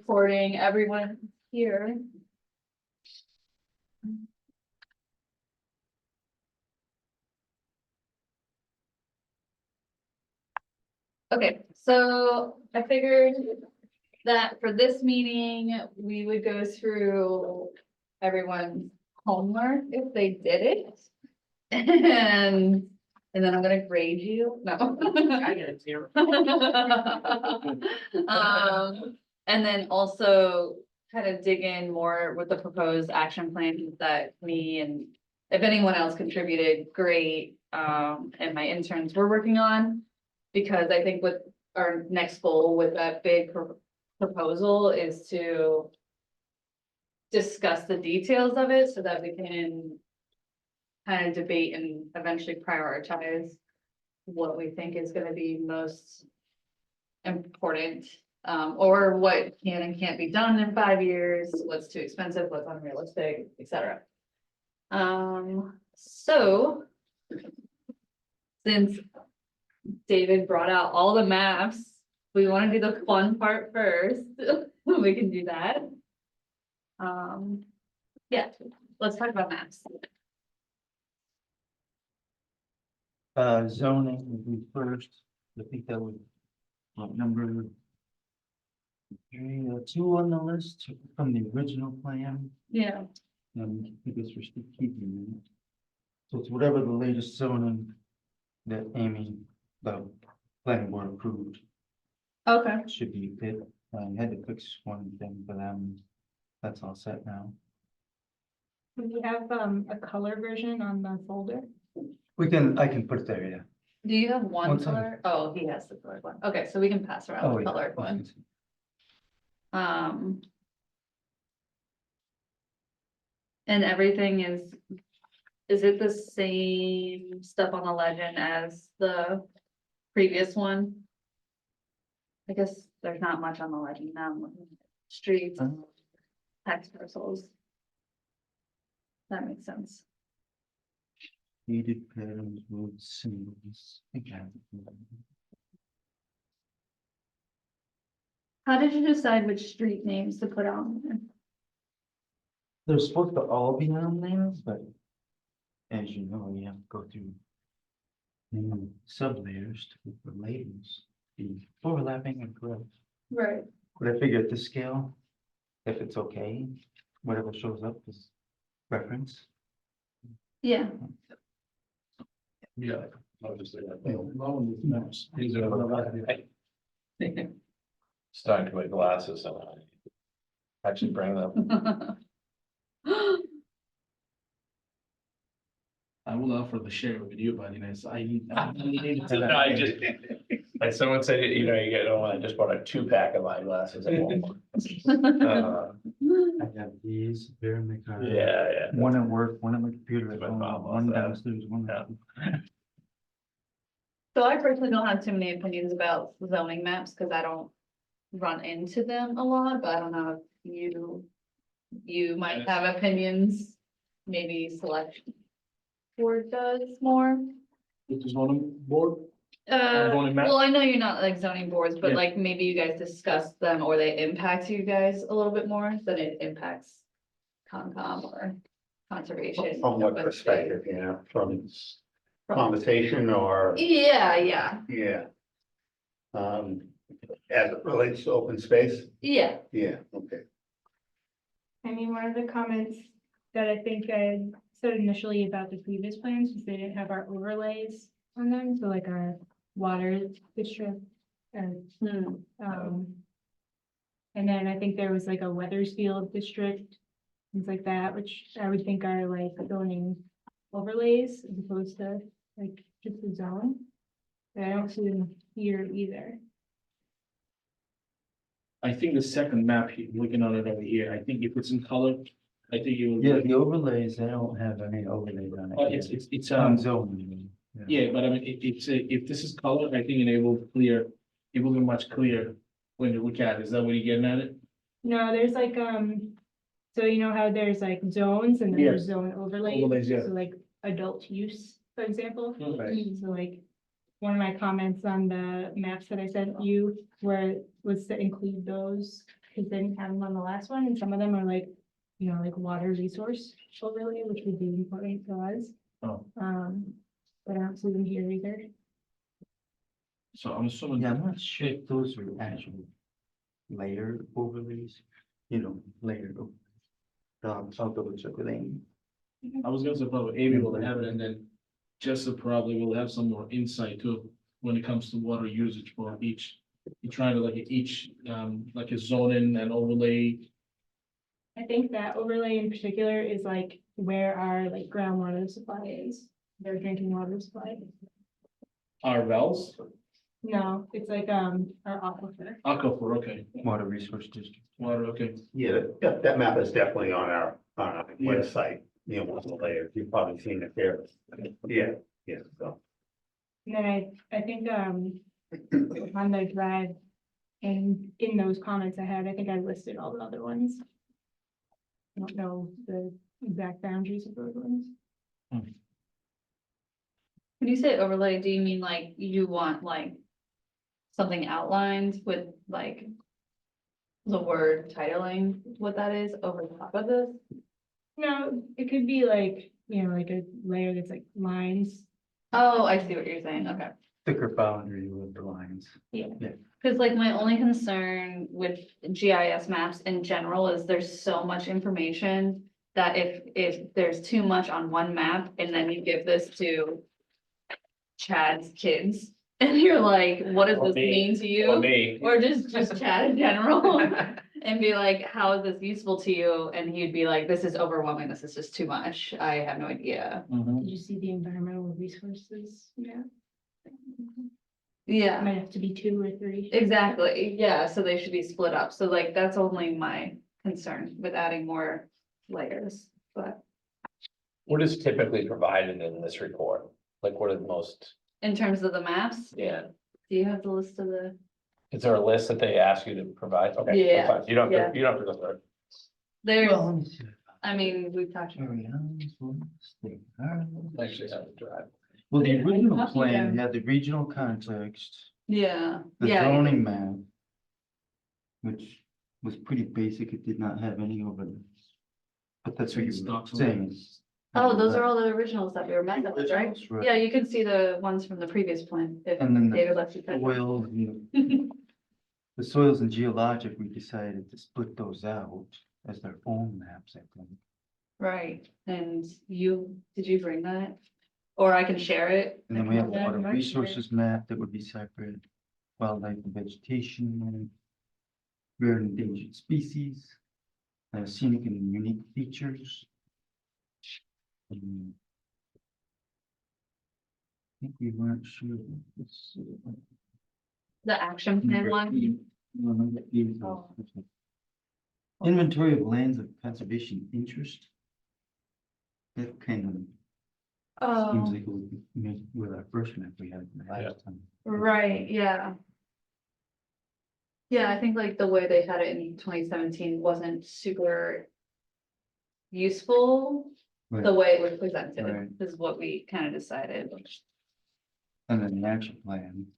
Recording everyone here. Okay, so I figured that for this meeting, we would go through everyone's homework if they did it. And then I'm gonna grade you, no. I get a 0. And then also kind of dig in more with the proposed action plan that me and if anyone else contributed, great, and my interns were working on. Because I think with our next goal with that big proposal is to discuss the details of it so that we can kind of debate and eventually prioritize what we think is gonna be most important, or what can and can't be done in 5 years, what's too expensive, what's unrealistic, etc. So since David brought out all the maps, we want to do the fun part first. We can do that. Yeah, let's talk about maps. Zoning would be first. I think that would, number 3 or 2 on the list from the original plan. Yeah, I guess we're still keeping it. So it's whatever the latest zoning that Amy, the planning board approved, okay. should be fit. I had to fix one thing for them. That's all set now. Do you have a color version on the folder? I can put it there, yeah. Do you have one One second. color? Oh, he has the colored one. Okay, so we can pass around Oh, the yeah. colored one. And everything is it the same stuff on the legend as the previous one? I guess there's not much on the legend now. I'm looking at Streets, tax parcels. That makes sense. Needed patterns, road symbols. Again. How did you decide which street names to put on there? They're supposed to all be on there, but as you know, you have to go through sub layers to put the labels, be overlapping and correct. Right. But I figure at this scale, if it's okay, whatever shows up is reference. Yeah, Yeah, obviously. Starting to wear glasses and I actually bring them. I will offer the share with you, but No, I just, and someone said, you know, you get, oh, I just bought a 2-pack of eyeglasses at Walmart. I have these, they're in the car. Yeah, yeah. One at work, one at my computer, at My home, mom one loves that. downstairs, one. Yeah. so I personally don't have too many opinions about zoning maps because I don't run into them a lot, but I don't know if you might have opinions, maybe select board does more. It is on board. Zoning map? Well, I know you're not like zoning boards, but Yeah. like maybe you guys discuss them or they impact you guys a little bit more than it impacts Concom or conservation. From what open space. perspective, from conversation or, Yeah, yeah. As it relates to open space, yeah, yeah, okay. I mean, one of the comments that I think I said initially about the previous plans was they didn't have our overlays on them, so like our water district and, and then I think there was like a Weathersfield district, things like that, which I would think are like zoning overlays as opposed to like just the zone. But I don't see them here either. I think the second map, looking at it over here, I think if it's in color, I think it will. Yeah, the overlays, they don't have any overlays on it. Oh, yet. it's On zoning. yeah, but I mean, if this is color, I think it will be much clearer when you look at it. Is that what you're getting at it? No, there's like, so you know how there's like zones and then Yeah. there's zone overlays? Overlays, yeah. So like adult use, for example. Right. So like, one of my comments on the maps that I sent you was to include those because they didn't have them on the last one, and some of them are like, you know, like water resource overlay, which would be important to us. Oh. But I don't see them here either. So I'm assuming. Yeah, I'm not sure if those are actual layered overlays, you know, layered. I'll double check with Amy. I was gonna say probably Amy will have it, and then Jessup probably will have some more insight too, when it comes to water usage for each. You're trying to like each, like a zoning and overlay. I think that overlay in particular is like where our like groundwater supply is, their drinking water supply. Our wells, No, it's like, our aquifer. aquifer, okay, Water Resource District. water, okay. Yeah, that map is definitely on our Yeah. website, you know, one of the layers, you've probably seen it there. Yeah, so. And then I think, on the drive and in those comments I had, I think I listed all the other ones. I don't know the exact boundaries of those ones. When you say overlay, do you mean like you want like something outlined with like the word titling what that is over the top of this? No, it could be like, you know, like a layer that's like lines. Oh, I see what you're saying, okay. Thicker boundary with the lines. Cause like my only concern with GIS maps in general is there's so much information that if there's too much on one map and then you give this to Chad's kids and you're like, what does Or this me. mean to you? Or me. Or just Chad in general and be like, how is this useful to you? And he'd be like, this is overwhelming, this is just too much, I have no idea. Did you see the environmental resources? Yeah. Yeah. Might have to be 2 or 3. Exactly, yeah, so they should be split up, so like, that's only my concern with adding more layers, but What is typically provided in this report? Like, what are the most, in terms of the maps, yeah, do you have the list of the? is there a list that they ask you to provide? Okay, Yeah, that's fine. You don't, yeah. have to- you don't have to go through it. There's, Well, let me see. I mean, we've talked. Areas, they are- Actually, have to drive. Well, the Yeah, I original copied plan them. had the regional context, Yeah, the yeah, zoning map, which was pretty basic. It did not have any overlays. But that's what you were Stocks on saying. oh, those are all the originals that we were messing with, right? Originals, right. Yeah, you can see the ones from the previous plan, if And then David the lets you. touch them. soils, the soils and geologic, we decided to split those out as their own maps, I think. Right, and did you bring that? Or I can share it? And then we have a Yeah, water I'm not resources map that would be separate, wildlife and vegetation, rare and endangered species, scenic and unique features. I think we weren't sure. This, The action plan one? number E was Oh. Inventory of lands of conservation interest. That kind of seems Oh, like it would be made with our first map we had the Yeah. last time. right, yeah. Yeah, I think like the way they had it in 2017 wasn't super useful. The Right. way it was presented Right. is what we kind of decided. And then the action plan.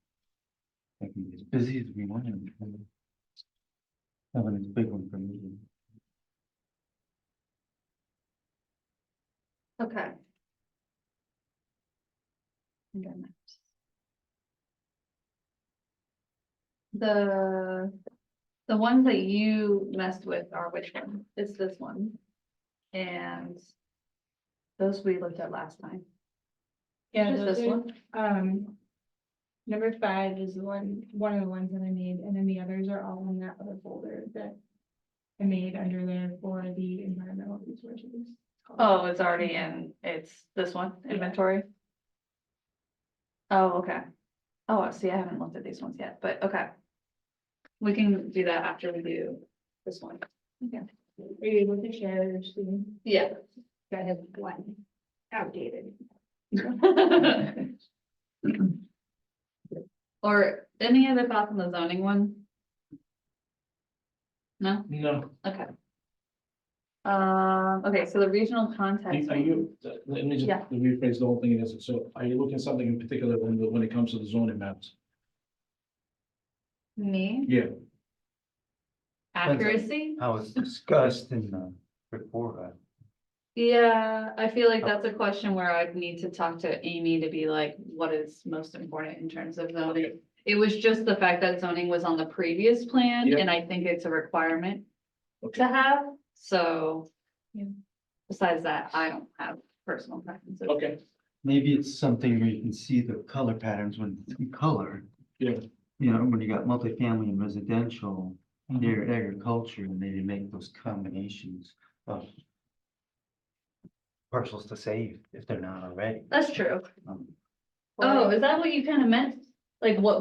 I can be as busy as we want. Having this big one for me. Okay. Okay, maps. The ones that you messed with are which one? It's this one. And those we looked at last time. Yeah, Just those this are, one? number 5 is one of the ones that I made, and then the others are all in that other folder that I made under there for the environmental resources. Oh, it's already in, it's this one, inventory? Oh, okay. Oh, see, I haven't looked at these ones yet, but okay. We can do that after we do this one. Okay. Are you able to share your screen? Yeah. I have one outdated. Or any other thoughts on the zoning one? No? No, Okay. Okay, so the regional context. are you, let me just Yeah. rephrase the whole thing, is, so are you looking at something in particular when it comes to the zoning maps? Me? Yeah, accuracy. How it's discussed in the report. Yeah, I feel like that's a question where I'd need to talk to Amy to be like, what is most important in terms of zoning? It was just the fact that zoning was on the previous plan, Yep. and I think it's a requirement Okay. to have, so. yeah. Besides that, I don't have personal preferences. Okay, Maybe it's something where you can see the color patterns when it's in color. yeah. You know, when you got multifamily and residential, near agriculture, and they make those combinations of parcels to save if they're not already. That's true. Um, Oh, is that what you kind of meant? Like, why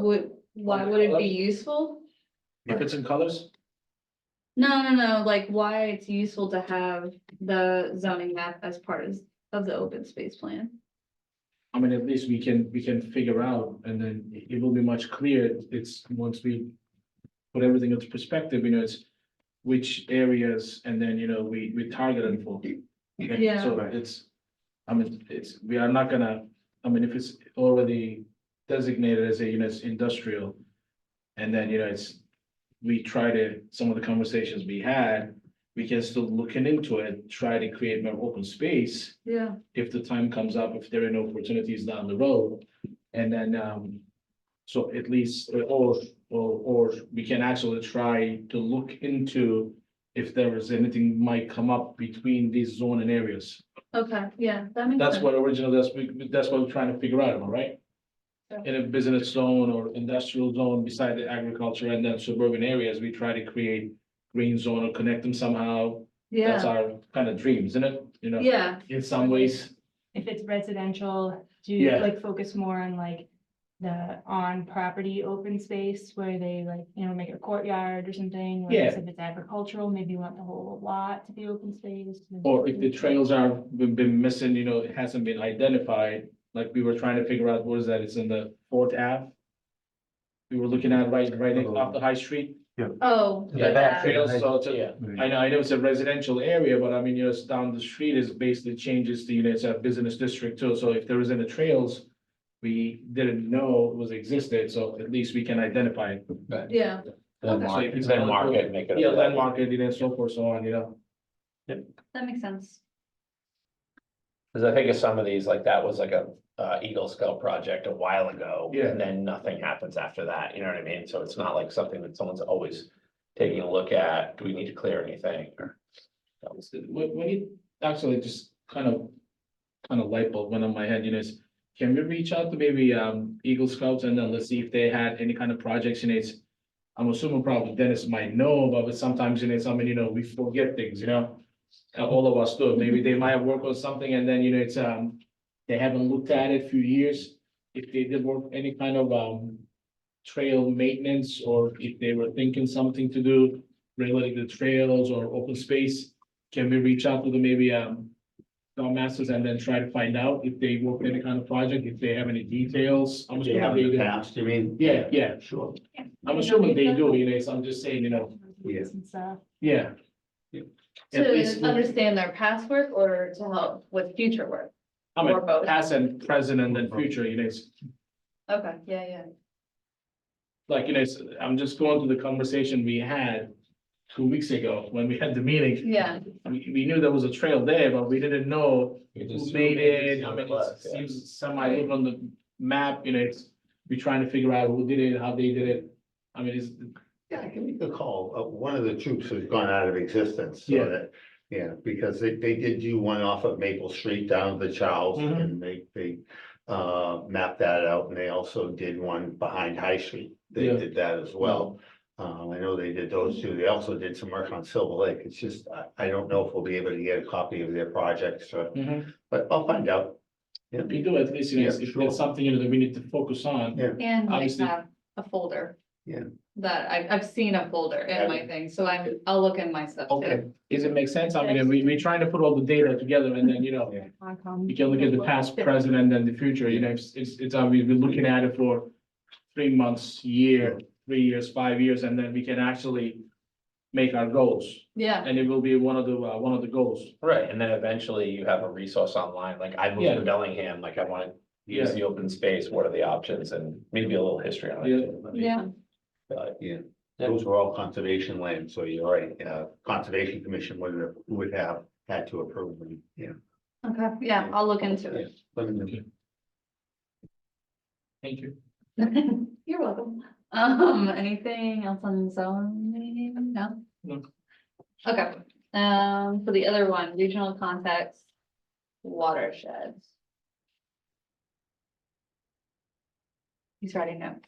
would it be useful? If it's in colors, No, like why it's useful to have the zoning map as part of the open space plan. I mean, at least we can figure out, and then it will be much clearer. It's once we put everything into perspective, you know, it's which areas, and then, you know, we target them for. Okay, Yeah. So it's, I mean, we are not gonna, I mean, if it's already designated as a, you know, it's industrial. And then, you know, we try to, some of the conversations we had, we can still looking into it, try to create more open space. Yeah. If the time comes up, if there are no opportunities down the road. And then, so at least, or we can actually try to look into if there is anything might come up between these zoning areas. Okay, yeah, that makes That's sense. what originally, that's what we're trying to figure out, am I right? Yeah. In a business zone or industrial zone beside the agriculture and then suburban areas, we try to create green zone or connect them somehow. That's Yeah, our kind of dream, isn't it? You know, yeah, in some ways, If it's residential, do Yeah. you like focus more on like the on property open space where they like, you know, make a courtyard or something? Whereas Yeah. if it's agricultural, maybe you want the whole lot to be open space. or if the trails are, been missing, you know, it hasn't been identified, like we were trying to figure out, what is that? It's in the Fourth Ave. We were looking at right off the High Street. oh. Yeah, yeah, that Trails, so it's a, Yeah. I know it's a residential area, but I mean, you know, it's down the street is basically changes to, you know, it's a business district too, so if there was any trails. We didn't know it was existed, so at least we can identify it. Yeah, Then Okay. mark it, make it. Yeah, landmark it, and so forth, so on, you know. that makes sense. Cause I think of some of these, like that was like a Eagle Scout project a while ago. Yeah. And then nothing happens after that, you know what I mean? So it's not like something that someone's always taking a look at, do we need to clear anything or? When you actually just kind of light bulb went on my head, you know, is can we reach out to maybe Eagle Scouts and then let's see if they had any kind of projects, you know, it's. I'm assuming probably Dennis might know, but sometimes, you know, something, you know, we forget things, you know. All of us do, maybe they might have worked on something and then, you know, it's they haven't looked at it few years. If they did work any kind of trail maintenance, or if they were thinking something to do related to trails or open space. Can we reach out to them, maybe masters, and then try to find out if they work any kind of project, if they have any details? I'm They assuming have they in the do. past, you mean? Yeah, Sure. I'm assuming they do, you know, so I'm just saying, you know, Yeah. And stuff. yeah. At least, To understand their past work or to help with future work? I mean, or both. past and present and then future, you know, it's Okay, yeah. like, you know, I'm just going through the conversation we had 2 weeks ago when we had the meeting. Yeah, We knew there was a trail there, but we didn't know You who just- made it. I mean, was, it yeah. seems semi look on the map, you know, it's, we're trying to figure out who did it, how they did it. I mean, it's, Yeah, I can make a call. One of the troops has gone out of existence, so Yeah. that, yeah, because they did do one off of Maple Street down to Charles, Mhm. and they mapped that out, and they also did one behind High Street. They Yeah. did that as well. I know they did those two. They also did some work on Silver Lake. It's just, I don't know if we'll be able to get a copy of their projects, but I'll find out. if you do, at least, you know, Yeah, if sure. there's something, you know, that we need to focus on. Yeah. and like Obviously- have a folder. Yeah. That I've seen a folder in my thing, so I'll look in my stuff Okay, too. does it make sense? I mean, we're trying to put all the data together and then, you know, you can look at the past, present, and then the future, you know, we've been looking at it for 3 months, year, 3 years, 5 years, and then we can actually make our goals, Yeah, and it will be one of the goals. Right, and then eventually you have a resource online, like I moved Yeah. to Bellingham, like I wanna use Yeah. the open space, what are the options, and maybe a little history on it. Yeah. too, but- yeah, but- Yeah. those were all conservation land, so you're right, Conservation Commission would have had to approve them, yeah. Okay, yeah, I'll look into it. Let me know. Okay. Thank you. You're welcome. Anything else on zoning? No? No. Okay, for the other one, regional context, watersheds. He's writing notes.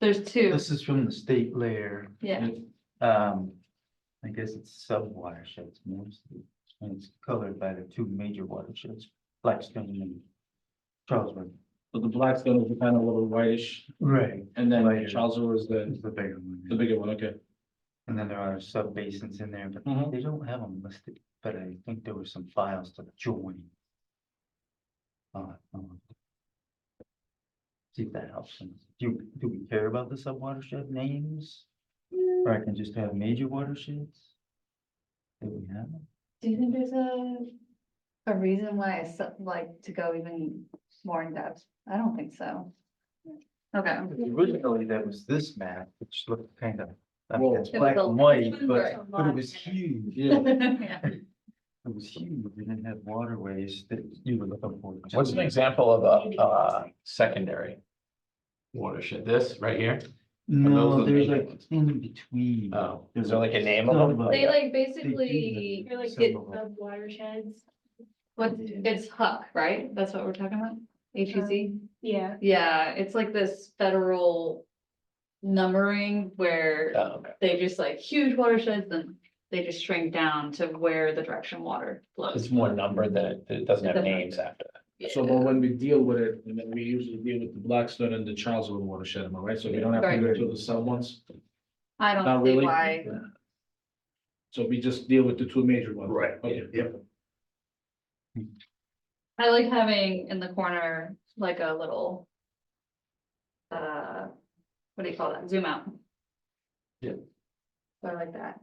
There's two, This is from the state layer. yeah, I guess it's sub watersheds mostly, and it's colored by the two major watersheds, Blackstone and Charlesburg. So the Blackstone is the kind of little whitish, Right. and then Lighter. Charlesville is Is the bigger one. the bigger one, okay. And then there are sub basins in there, but Mhm. they don't have them listed, but I think there were some files to join. See if that helps. Do we care about the sub watershed names? Or I can just have major watersheds? Do we have them? do you think there's a reason why like to go even more in depth? I don't think so. Okay. Originally, that was this map, which looked kind of, I mean, Well, it's It was black a- and white, it's been but very it was huge. Yeah, Yeah. It was huge. We didn't have waterways that you were looking for. What's an example of a secondary watershed? This right here? No, those are the there's major like ones? in between. Oh, There's is there like a name of them? They like They basically, do You're like Some get of them. sub watersheds. what, it's Huck, right? That's what we're talking about? HEC? Yeah, Yeah, it's like this federal numbering where Oh, okay. they just like huge watersheds, then they just shrink down to where the direction water flows. It's more numbered than it doesn't have names after that. so but when we deal with it, and then we usually deal with the Blackstone and the Charlesville watershed, am I right? So we don't have to go Right. to the sub ones, I Not don't see really? why. so we just deal with the two major ones. Right, Okay, yeah. I like having in the corner like a little. What do you call that? Zoom out. Yeah. So I like that.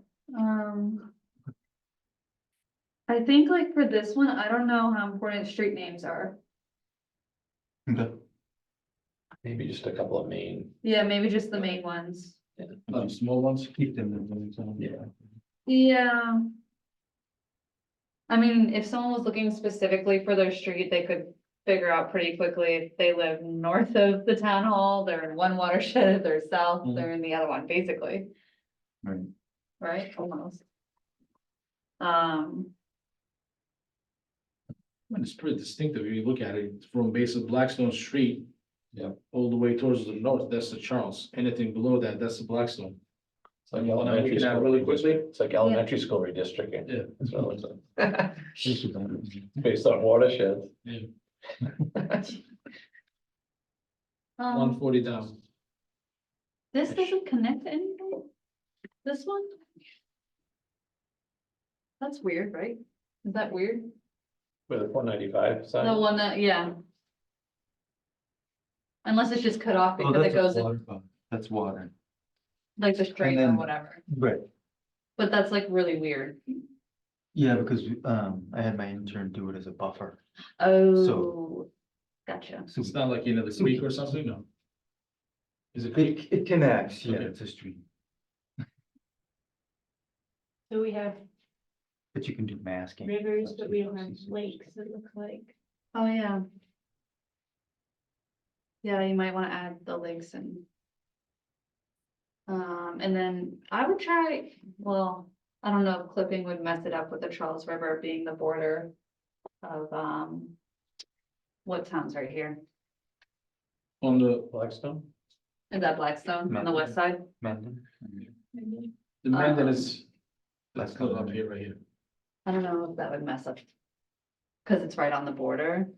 I think like for this one, I don't know how important street names are. Okay. Maybe just a couple of main. Yeah, maybe just the main ones. Small ones. Keep them in the zone. Yeah. Yeah. I mean, if someone was looking specifically for their street, they could figure out pretty quickly if they live north of the town hall, they're in one watershed, if they're south, Mhm. they're in the other one, basically, Right. right? Almost. And it's pretty distinctive, if you look at it, from base of Blackstone Street. Yeah. All the way towards the north, that's the Charles, anything below that, that's the Blackstone. It's like When I'm elementary looking at it school. really quickly. It's like elementary school redistricting. Yeah. That's what it looks like. Based on watersheds. One Um, 40 down. this doesn't connect to anything? This one? That's weird, right? Is that weird? With the 495 The sign. one that, yeah. Unless it's just cut off Oh, because it that's a goes in, water pump. That's water. like the string or then- whatever, Right. but that's like really weird. Yeah, because I had my intern do it as a buffer. Oh, gotcha. So It's not like, you know, the creek or something, no? Is it creek? it connects, yeah, Okay. it's a stream, so we have but you can do masking. rivers, but we don't have lakes, it looks like. Oh, yeah. Yeah, you might wanna add the lakes and. And then I would try, well, I don't know if clipping would mess it up with the Charles River being the border of, what town's right here? On the, Blackstone. Is that Blackstone on the west side? Mendon. the Mendon is, That's that's cut up coming. here, right here. I don't know if that would mess up. Cause it's right on the border.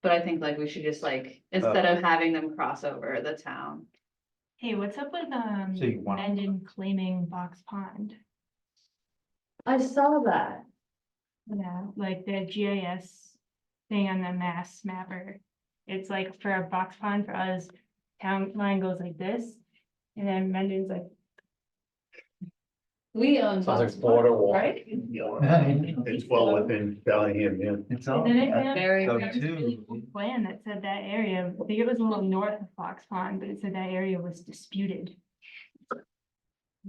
But I think like we should just like, instead of having them cross over the town. Hey, what's up with, So you want- Mendon claiming Box Pond? I saw that. Yeah, like the GIS thing on the mass mapper. It's like for a Box Pond for us, town line goes like this, and then Mendon's like. We own. Sounds like Fox border Park, wall. right? It's well within Bellingham, yeah. It's all. And then it that had Very stuff there was a really too. cool plan that said that area, I think it was a little north of Fox Pond, but it said that area was disputed.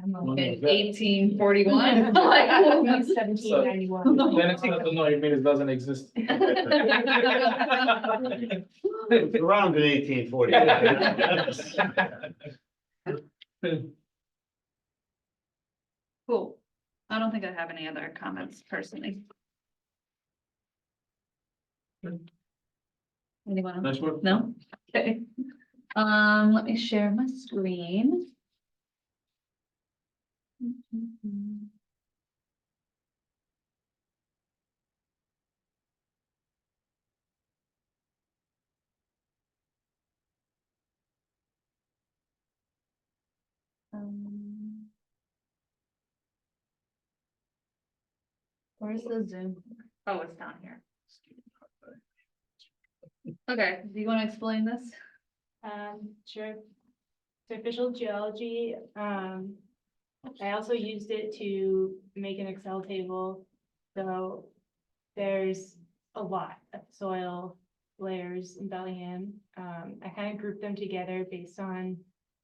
In 1841. Like, 1791. Then it's not, no, you mean it doesn't exist. It's around in 1840. Cool. I don't think I have any other comments personally. Anyone else? Nice work. No? Okay. Let me share my screen. Um, Where's the Zoom? Oh, it's down here. Okay, do you want to explain this? Sure. So official geology, I also used it to make an Excel table. So there's a lot of soil layers in Bellingham. I kind of grouped them together based on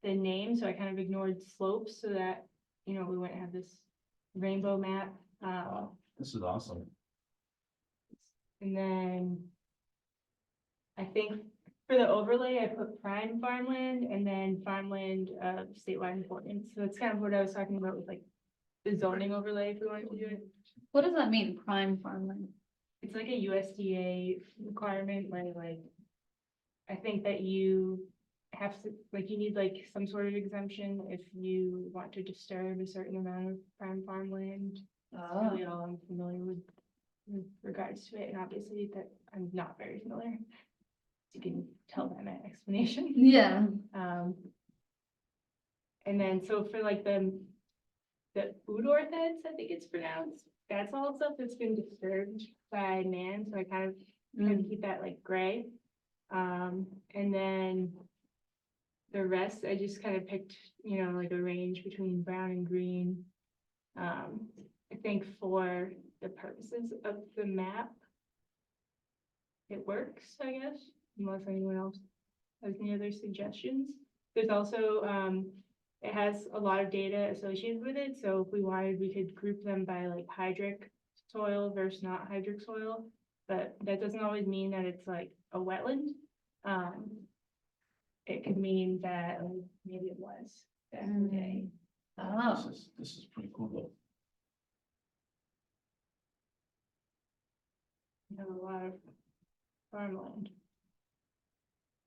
the name, so I kind of ignored slopes so that, you know, we wouldn't have this rainbow map. This is awesome. And then I think for the overlay, I put prime farmland and then farmland of statewide importance. So that's kind of what I was talking about with like the zoning overlay if we wanted to do it. What does that mean, prime farmland? It's like a USDA requirement where like, I think that you have to, like, you need like some sort of exemption if you want to disturb a certain amount of prime farmland. That's really all I'm familiar with regards to it, and obviously that I'm not very familiar. You can tell by my explanation. Yeah. And then so for like the food orchids, I think it's pronounced, that's all stuff that's been disturbed by man, so I kind of keep that like gray. And then the rest, I just kind of picked, you know, like a range between brown and green. I think for the purposes of the map, it works, I guess, unless anyone else has any other suggestions. There's also, it has a lot of data associated with it, so if we wanted, we could group them by like hydric soil versus not hydric soil, but that doesn't always mean that it's like a wetland. It could mean that maybe it was back in the day. Oh, This is pretty cool though. We have a lot of farmland.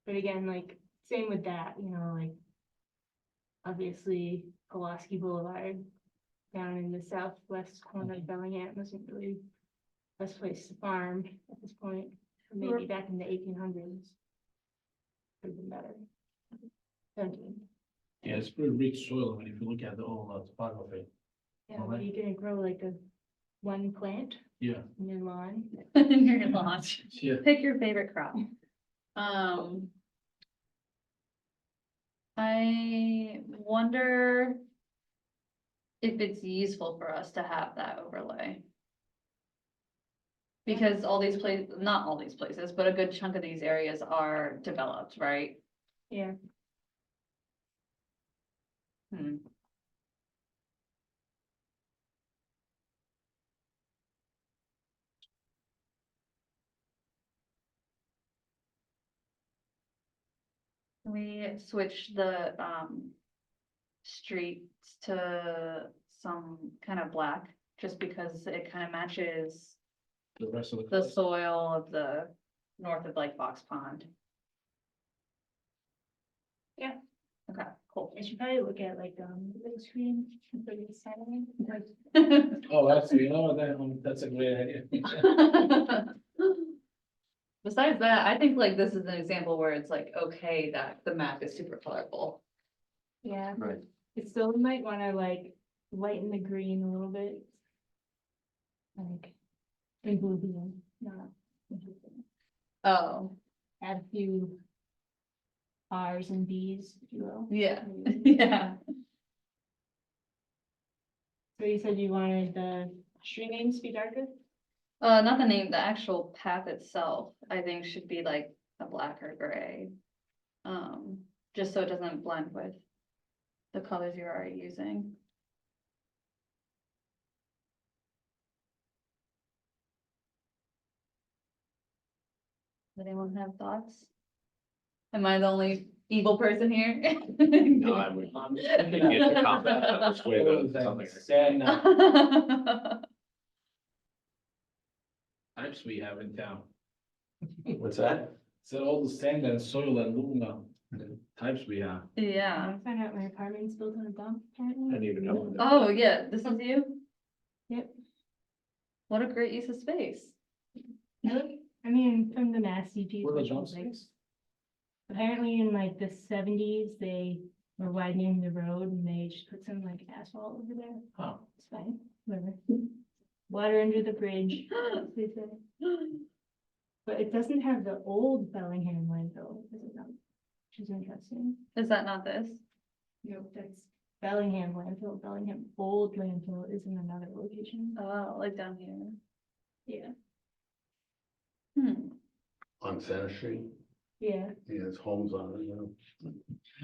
But again, like, same with that, you know, like, obviously, Pulaski Boulevard down in the southwest corner of Bellingham isn't really the best place to farm at this point. Maybe back in the 1800s. Could have been better. 17. Yeah, it's pretty rich soil when if you look at the whole topography. Yeah, what are you gonna grow, like a one plant Yeah. in your lawn? your launch. Yeah. Pick your favorite crop. I wonder if it's useful for us to have that overlay. Because all these places, not all these places, but a good chunk of these areas are developed, right? Yeah, Hmm. We switch the streets to some kind of black, just because it kind of matches The rest of the soil of the north of like Fox Pond. Yeah. Okay, cool. I should probably look at like, the screen for the signing. Oh, that's, you know, that's a great idea. Besides that, I think like this is an example where it's like, okay, that the map is super colorful. Yeah, Right. it still might wanna like lighten the green a little bit. Like, in blue being, not. Oh, Add a few R's and B's, if you will. yeah, yeah. So you said you wanted the street names to be darker? Not the name, the actual path itself, I think should be like a black or gray. Just so it doesn't blend with the colors you're already using. Does anyone have thoughts? Am I the only evil person here? No, I would. Get your comment. That's way better than something. Sand Oh, types we have in town. What's that? So all the sand and soil and aluminum types we have. yeah. I found out my apartment's built on a dump, I apparently. didn't even know. that. Oh, yeah, this is you? Yep. What a great use of space. I mean, from the Mass DP. Where the which dump was, like, space? apparently in like the 70s, they were widening the road and they just put some like asphalt over there. Oh, It's fine, whatever. Water under the bridge, as they say. But it doesn't have the old Bellingham landfill, does it not? Which is interesting. Is that not this? Nope, that's Bellingham landfill. Bellingham old landfill is in another location. Oh, like down here. Yeah. Hmm. On Center Street, Yeah. yeah, there's homes on it, you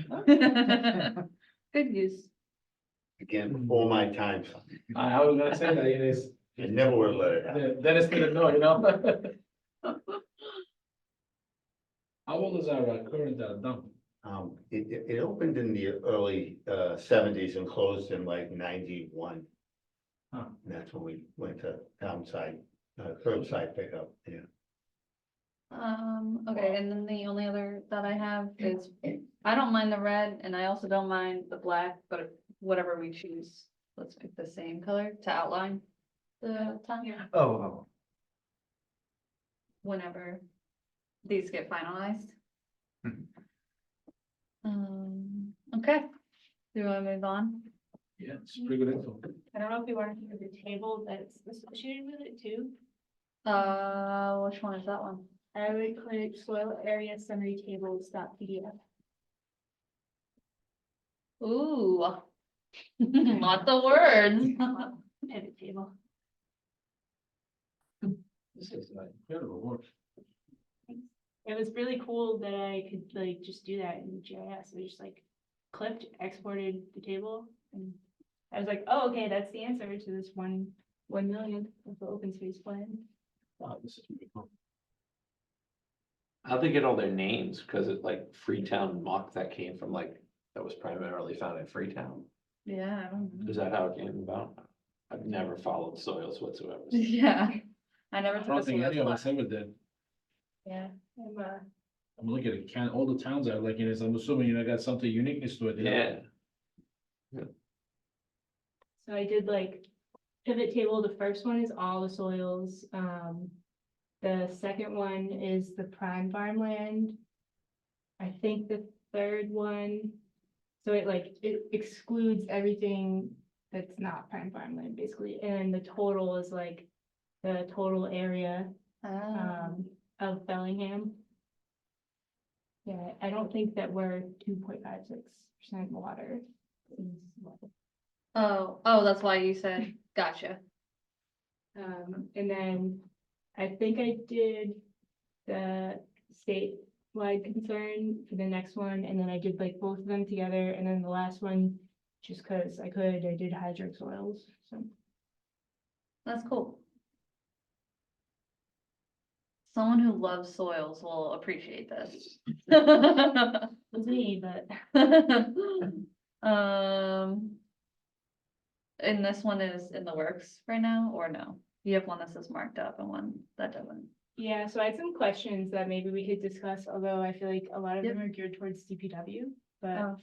know, Good use. again, before my time, I was gonna say that, it is, I never would have let it happen. Dennis didn't know, you know? How old is our current dump? It opened in the early seventies and closed in like 91. Huh. And that's when we went to downside, curbside pickup, yeah. Okay, and then the only other that I have is, I don't mind the red and I also don't mind the black, but whatever we choose, let's pick the same color to outline the town. Oh, Whenever these get finalized. Mhm. Okay, do you want to move on? Yeah, it's pretty good info. I don't know if you want to do the table that's associated with it too. Which one is that one? I would click soil area summary tables.pdf. Ooh. Lots of words. Pivot table. This is incredible work. It was really cool that I could like just do that in GIS. I just like clipped, exported the table, and I was like, oh, okay, that's the answer to this 1 million of the open space plan. Wow, this is pretty cool. How'd they get all their names? Cause it like Freetown muck that came from like, that was primarily found in Freetown. Yeah, I don't know. Is that how it came about? I've never followed soils whatsoever. Yeah, I never I took don't a think any of soil us class. ever did. Yeah. I'm looking at all the towns are like, it is, I'm assuming you know, got something uniqueness to it. you know? Yeah, So I did like pivot table. The first one is all the soils. The second one is the prime farmland. I think the third one, so it excludes everything that's not prime farmland, basically. And the total is like the total area of Bellingham. Yeah, I don't think that we're 2.56% water. Oh, that's why you said, gotcha. And then I think I did the statewide concern for the next one, and then I did like both of them together, and then the last one, just cause I did hydric soils, so. That's cool. Someone who loves soils will appreciate this. It's me, but And this one is in the works right now, or no? You have one that says marked up and one that doesn't. yeah, so I had some questions that maybe we could discuss, although I feel like a lot of Yep. them are geared towards DPW, but Oh,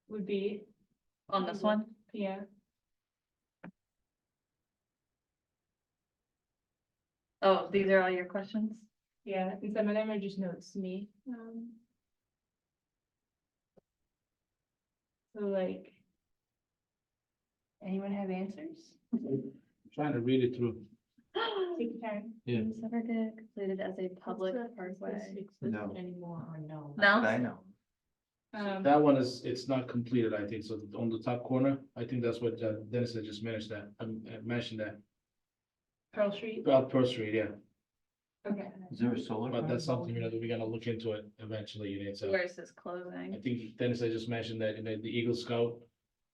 would be, on this one? yeah. Oh, these are all your questions? Yeah, and some of them are just notes to me. So like. Anyone have answers? Trying to read it through. Take your time. Yeah. Use ever get completed as a public parkway? No. Anymore or no? No? I know. That one is, it's not completed, I think, so on the top corner, I think that's what Dennis had just mentioned that, mentioned that, Pearl Street, about Pearl Street, yeah. okay. Is there a solar? But that's farm? something, that we're gonna look into it eventually, you know, so. Where's this I closing? think Dennis had just mentioned that, the Eagle Scout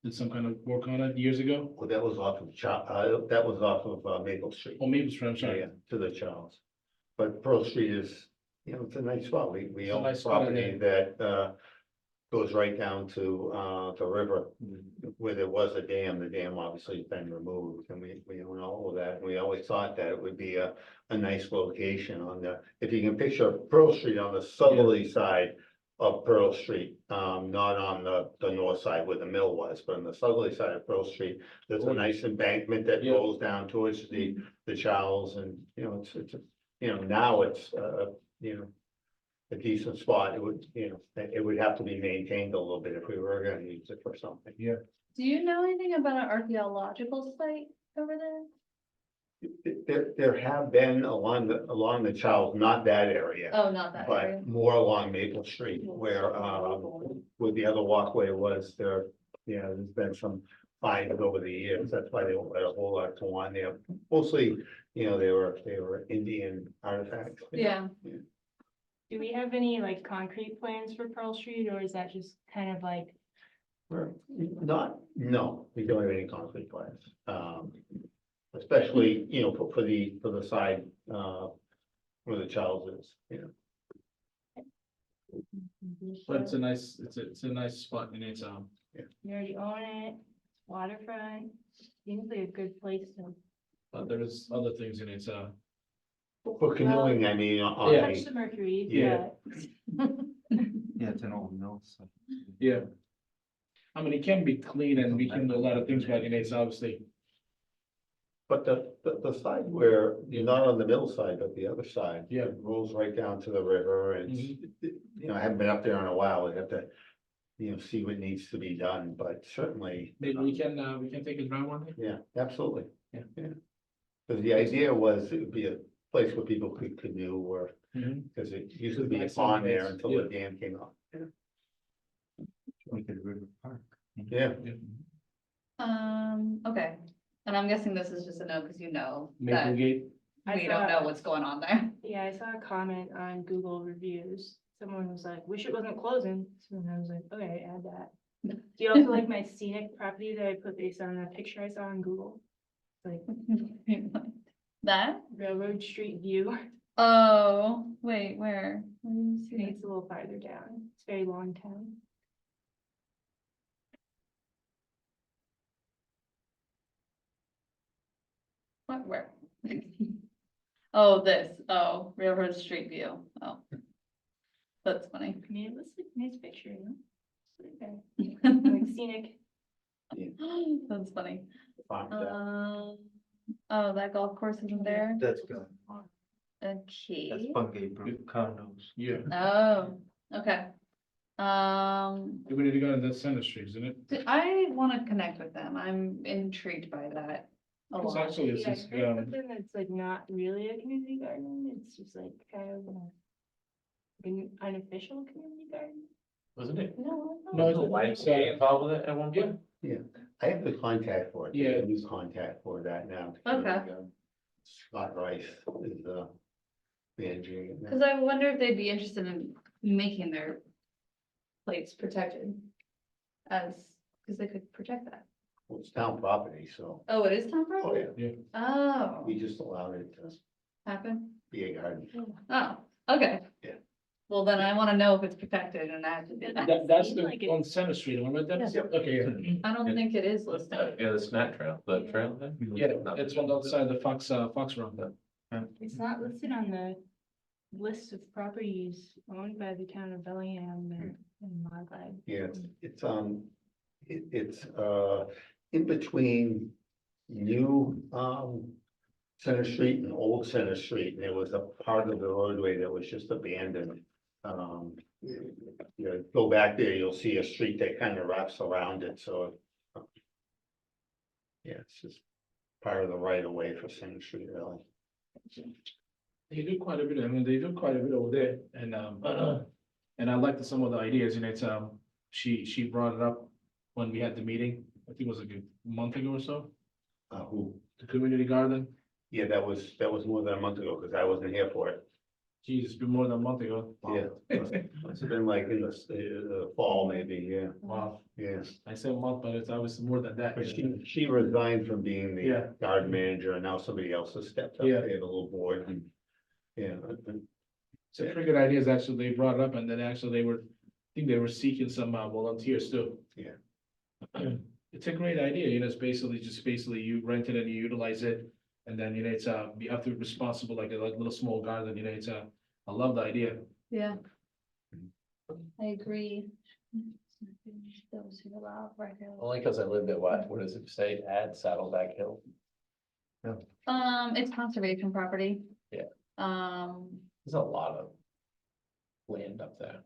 did some kind of work on it years ago, Well, that was off of that was off of Maple Street. or maybe it's from, Yeah, sorry. yeah, to the Charles. But Pearl Street is, you know, it's a nice spot. We It's a own nice spot in property that goes right down to the river where there was a dam. The dam obviously has been removed, and we own all of that. We always thought that it would be a nice location on the, if you can picture Pearl Street on the southerly side of Pearl Street, not on the north side where the mill was, but on the southerly side of Pearl Street, there's a nice embankment that Yeah. rolls down towards the Charles, and, you know, it's, you know, now it's, you know, a decent spot. It would, you know, it would have to be maintained a little bit if we were gonna use it for something. Yeah. Do you know anything about an archaeological site over there? There have been along the Charles, not that area. Oh, not that area. But more along Maple Street where the other walkway was there, you know, there's been some finds over the years. That's why they won't let a whole lot go on there. Mostly, you know, they were Indian artifacts. Yeah, Do we have any like concrete plans for Pearl Street, or is that just kind of like, We're not, no, we don't have any concrete plans. Especially, you know, for the side, where the Charles is, you know. But it's a nice, it's a nice spot, and it's, you already own it, waterfront, seems like a good place to. but there is other things in it, For canoeing, I mean, on Yeah. Touch the Mercury, Yeah. but Yeah, it's an old mill, so. yeah. I mean, it can be clean, and we can do a lot of things, but it's obviously, But the side where, Yeah. not on the mill side, but the other side. Yeah. it Rolls right down to the river and, you know, I haven't been up there in a while. We have to, you know, see what needs to be done, but certainly. maybe we can take a drive one day. Yeah, absolutely. Yeah. Yeah. Because the idea was it would be a place where people could canoe or, because it used to be a Nice pond there place, until the dam came up. Make it a river park. Yeah. okay. And I'm guessing this is just a no, because you know Maple that Gate, I we don't saw- know what's going on there. yeah, I saw a comment on Google reviews. Someone was like, wish it wasn't closing. So I was like, okay, add that. Do you also like my scenic property that I put based on the picture I saw on Google? Like That? Railroad Street view. Oh, wait, where? Where do you see it? It's a little farther down. It's very long town. What, where? Oh, this, oh, Railroad Street View, oh. That's funny. I mean, it looks like a nice picture, you know? Okay. Like scenic. That's funny. Fine, yeah. Oh, that golf course isn't there? That's good. That's Okay. Bungay Brook condos. yeah, Oh, okay. we need to go to that Center Street, isn't it? I wanna connect with them, I'm intrigued by that a It's lot. actually, it's Yeah, I just, heard something that's like not really a community garden. It's just like kind of an unofficial community garden. Wasn't it? No, No, Was the YMCA involved with it at one point? I have the contact for it. Yeah. Use contact for that now. Okay. Scott Rice is managing it now. cause I wonder if they'd be interested in making their plates protected. Cause they could protect that. Well, it's town property, so, Oh, it is town oh, property? yeah, Oh, we just allowed it to happen? be a garden. Oh, okay. Yeah. Well, then I wanna know if it's protected and I have to do that. that's Seems like it- on Center Street, am I right, Dennis? Yeah. Okay, yeah. I don't think it is listed. Yeah, the snack trail, the trail there? Yeah, it's on the other side of the Fox Run. It's not listed on the list of properties owned by the town of Bellingham and modified. Yeah, it's in between new, Center Street and Old Center Street, and there was a part of the roadway that was just abandoned. You know, go back there, you'll see a street that kind of wraps around it, so. Yeah, it's just part of the right of way for Center Street, really. They do quite a bit, I mean, they do quite a bit over there, and I like some of the ideas, and it's, she brought it up when we had the meeting, I think it was like a month ago or so, Who, the community garden. yeah, that was more than a month ago, because I wasn't here for it. Geez, it's been more than a month ago. Yeah. It's been like in the fall, maybe, yeah, Wow, yeah. I said a month, but it's obviously more than that. But she resigned from being Yeah. the garden manager, and now somebody else has stepped up, Yeah. they have a little board, and, yeah. So pretty good ideas, actually, they brought it up, and then actually they were, I think they were seeking some volunteers too. Yeah. It's a great idea, it's basically you rent it and you utilize it, and then, it's, you have to be responsible, like a little small garden, it's, I love the idea. Yeah. I agree. Those who allow regular. Only because I lived at what does it say, add Saddleback Hill? It's conservation property. Yeah. Um, There's a lot of land up there.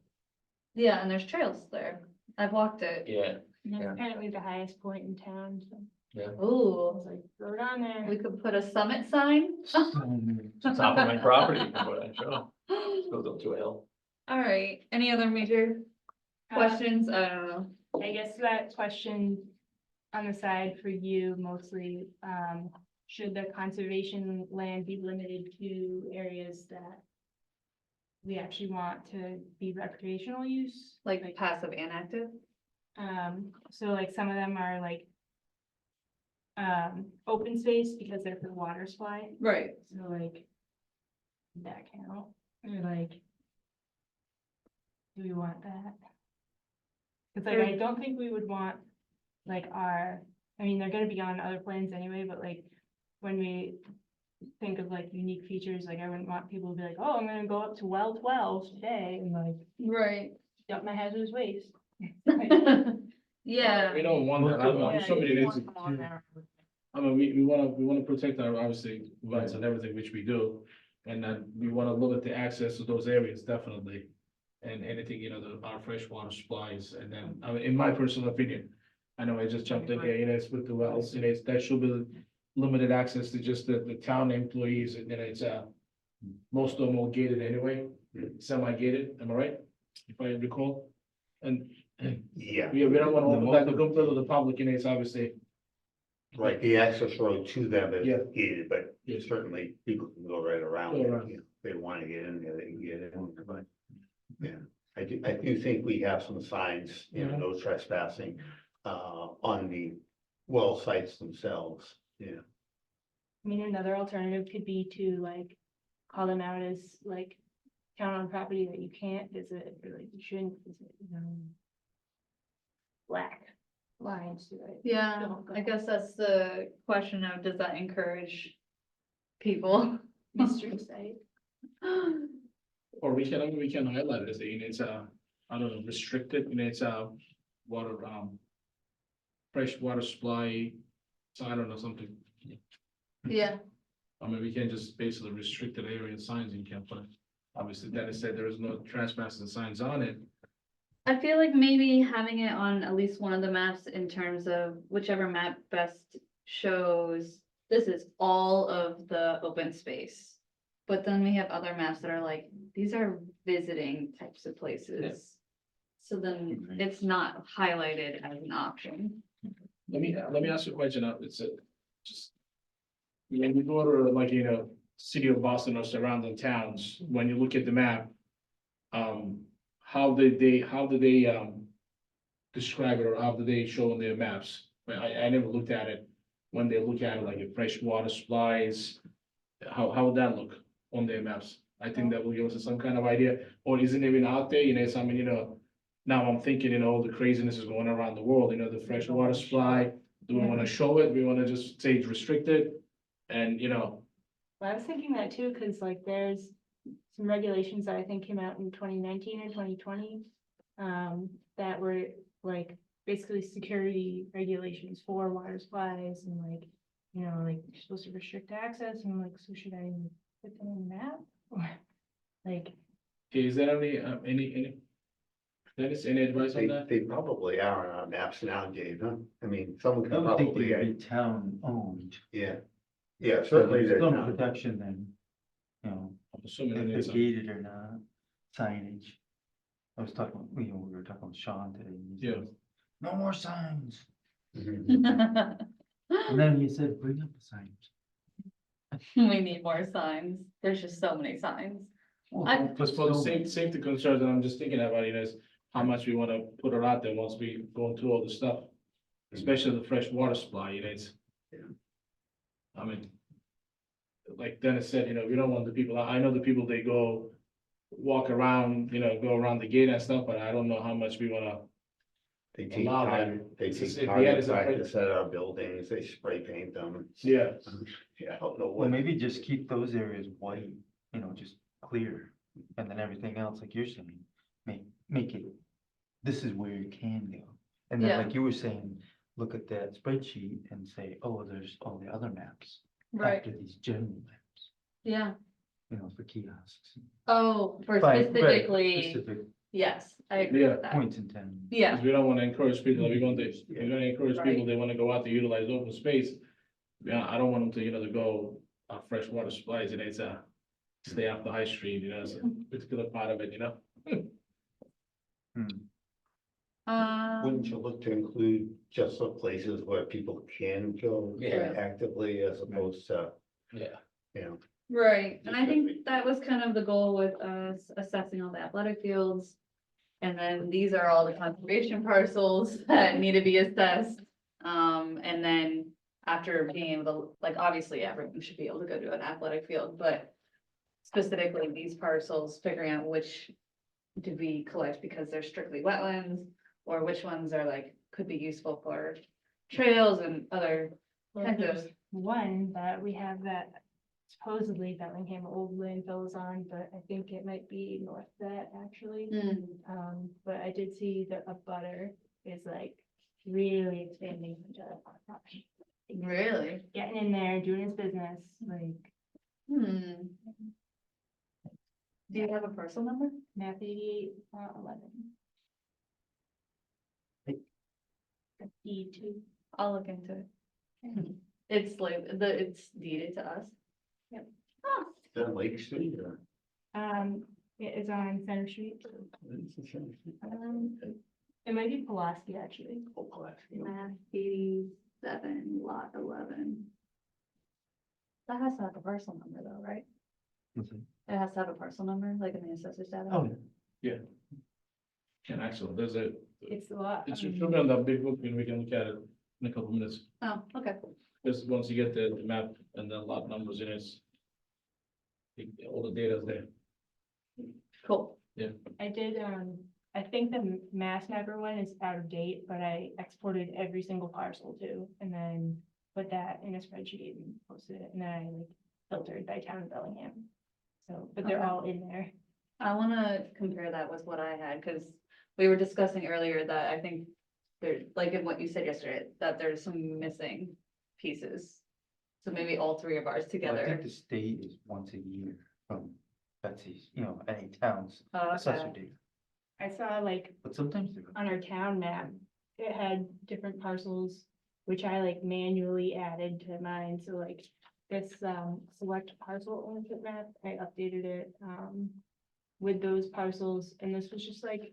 yeah, and there's trails there. I've walked it. Yeah, And that's Yeah. apparently the highest point in town, so I Ooh, was like, throw it on there. we could put a summit sign. it's on top of my property, you can put it, sure. Goes up to a hill. All right, any other major questions? I don't know. I guess that question on the side for you mostly, should the conservation land be limited to areas that we actually want to be recreational use? Like passive and active? So like some of them are like open space because they're for water supply, Right. so like that count, or like do we want that? Cause like I don't think we would want like I mean, they're gonna be on other plans anyway, but like when we think of like unique features, like I wouldn't want people to be like, oh, I'm gonna go up to well 12 today and like Right. dump my hazardous waste. Yeah. We don't want that, I mean, Yeah, so many you don't reasons. want them on there. I mean, we wanna protect our, obviously, rights and everything, which we do. And then we wanna limit the access to those areas, definitely. And anything, our freshwater supplies, and then, I mean, in my personal opinion. I know I just jumped in here, it's with the wells, that should be limited access to just the town employees, and then it's, most of them are gated anyway, semi-gated, am I right? If I recall, and Yeah, we don't wanna open that to the public, it's obviously. right, the access road to them is Yeah. gated, but Yeah. certainly people can go right around. Go it, around. If they want to get in there, they can get in, but, yeah. I do think we have some signs, no trespassing, on the well sites themselves, yeah. I mean, another alternative could be to like call them out as like town on property that you can't visit or like you shouldn't visit, black lines to it. Yeah, Don't go. I guess that's the question of, does that encourage people? Mystery site. Or we can highlight it as it's I don't know, restricted, it's water, fresh water supply. So I don't know, something, Yeah, I mean, we can just basically restricted area signs you can put. Obviously, Dennis said there is no trespassing signs on it. I feel like maybe having it on at least one of the maps in terms of whichever map best shows, this is all of the open space. But then we have other maps that are like, these are visiting types of places. So then it's not highlighted as an option. Let me ask you a question, it's just. When you go to like, city of Boston or surrounding towns, when you look at the map. How did they describe it, or how do they show in their maps? I never looked at it, when they look at it, like if fresh water supplies, how would that look on their maps? I think that will give us some kind of idea, or isn't even out there, something, now I'm thinking, all the craziness is going around the world, the fresh water supply, do we wanna show it, we wanna just say it's restricted? And, Well, I was thinking that too, cause like there's some regulations that I think came out in 2019 or 2020. That were like basically security regulations for water supplies and like, like you're supposed to restrict access and like, so should I put them on the map? Or like, is there any, Dennis, any advice on that? They probably are on our maps now, Dave, huh? I mean, someone I can would think probably, they'd be town owned. yeah. Yeah, certainly they're Some not. protection then, I'm assuming if it's, they're gated or not, signage. I was talking, we were talking with Sean today. And he Yeah. says, no more signs. Mhm. And then he said, bring up the signs. We need more signs. There's just so many signs. I- Don't put Just for the so many. safety concerns that I'm just thinking about, is how much we wanna put it out there once we go through all the stuff. Especially the fresh water supply, it's. Yeah. I mean. Like Dennis said, we don't want the people, I know the people, they go walk around, go around the gate and stuff, but I don't know how much we wanna. They take Allow that. target, they It's just- take if the ad target is afraid- practice at our buildings, they spray paint them. Yeah. Yeah, I don't know Well, what, maybe just keep those areas white, just clear, and then everything else, like you're saying, make it, this is where you can go. And then, Yeah. like you were saying, look at that spreadsheet and say, oh, there's all the other maps. Right, After these general maps, yeah. for kiosks. Oh, for Right, specifically, Specific yes, I agree Yeah. with that. points in town. Yeah, Because we don't wanna encourage people, we're gonna encourage Right. people, they wanna go out to utilize open space. Yeah, I don't want them to, to go, fresh water supplies, it's stay off the high street, it's a particular part of it, Hmm. wouldn't um, you look to include just the places where people can go Yeah. actively as opposed to, Yeah. right, and I think that was kind of the goal with us assessing all the athletic fields. And then these are all the conservation parcels that need to be assessed. And then after being able to, like, obviously everyone should be able to go to an athletic field, but specifically these parcels, figuring out which do we collect because they're strictly wetlands, or which ones are like, could be useful for trails and other Well, kinds there's of, one that we have that supposedly Bellingham old landfill is on, but I think it might be north of that actually. But I did see that a butter is like really expanding into our property. really? Getting in there, doing his business, like Hmm. Do you have a parcel number? map 88, 11. D2. I'll look into it. It's like, it's deeded to us. Yep. Oh, then Lake Street or? It is on Center Street. It might be Pulaski actually. map 87, lot 11. That has to have a parcel number though, right? What's it? It has to have a parcel number, like in the assessor's data. Oh, And actually, It's a lot. it should be on that big book, and we can look at it in a couple minutes. Oh, okay. Just once you get the map and the lot numbers in it. All the data's there. Cool. I did, I think the Mass Mapper one is out of date, but I exported every single parcel too, and then put that in a spreadsheet and posted it, and then I like filtered by town of Bellingham. So, but they're Okay. all in there. I wanna compare that with what I had, cause we were discussing earlier that I think there, like in what you said yesterday, that there's some missing pieces. So maybe all three of ours well, I together. think the state is once a year from Betsy's, any towns, Oh, assessor okay. data, I saw like but sometimes they're. on our town map, it had different parcels, which I like manually added to mine, so like this, select parcel ownership map, I updated it, with those parcels, and this was just like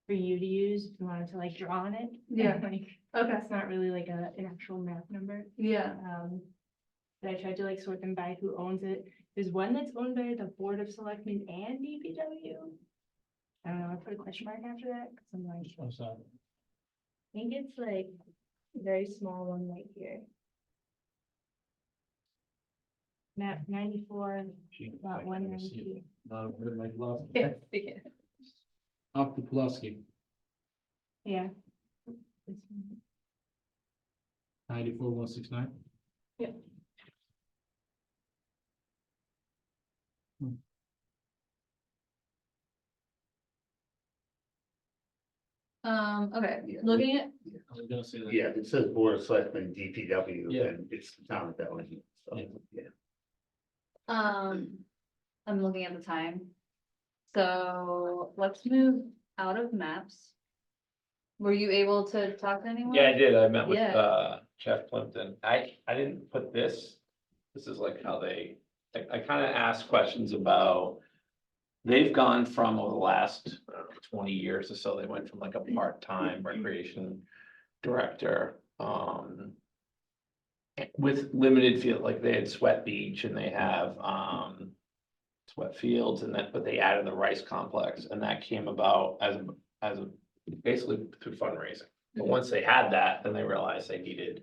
for you to use if you wanted to like draw on it. Yeah. Like, Okay, that's not really like an actual map number. yeah, But I tried to like sort them by who owns it. There's one that's owned by the Board of Selectmen and DPW. I don't know, I put a question mark after that, because I'm like, This one's on. I think it's like a very small one right here. Map 94, Gee, lot I can't see 192. it. Not with my glasses. yeah, yeah. Up to Pulaski, Yeah. 94,169. Okay, looking at, I was gonna say that. Yeah, it says Board of Selectmen, DPW, Yeah. then it's the town of Bellingham, so, Yeah. yeah. I'm looking at the time. So let's move out of maps. Were you able to talk to anyone? Yeah, I did. I met with, Yeah. Jeff Plimpton. I didn't put this. This is like how they, I kind of asked questions about they've gone from over the last 20 years or so, they went from like a part-time recreation director, with limited field, like they had Sweat Beach and they have, Sweat Fields and then, but they added the rice complex and that came about as a, basically through fundraising. But once they had that, then they realized they needed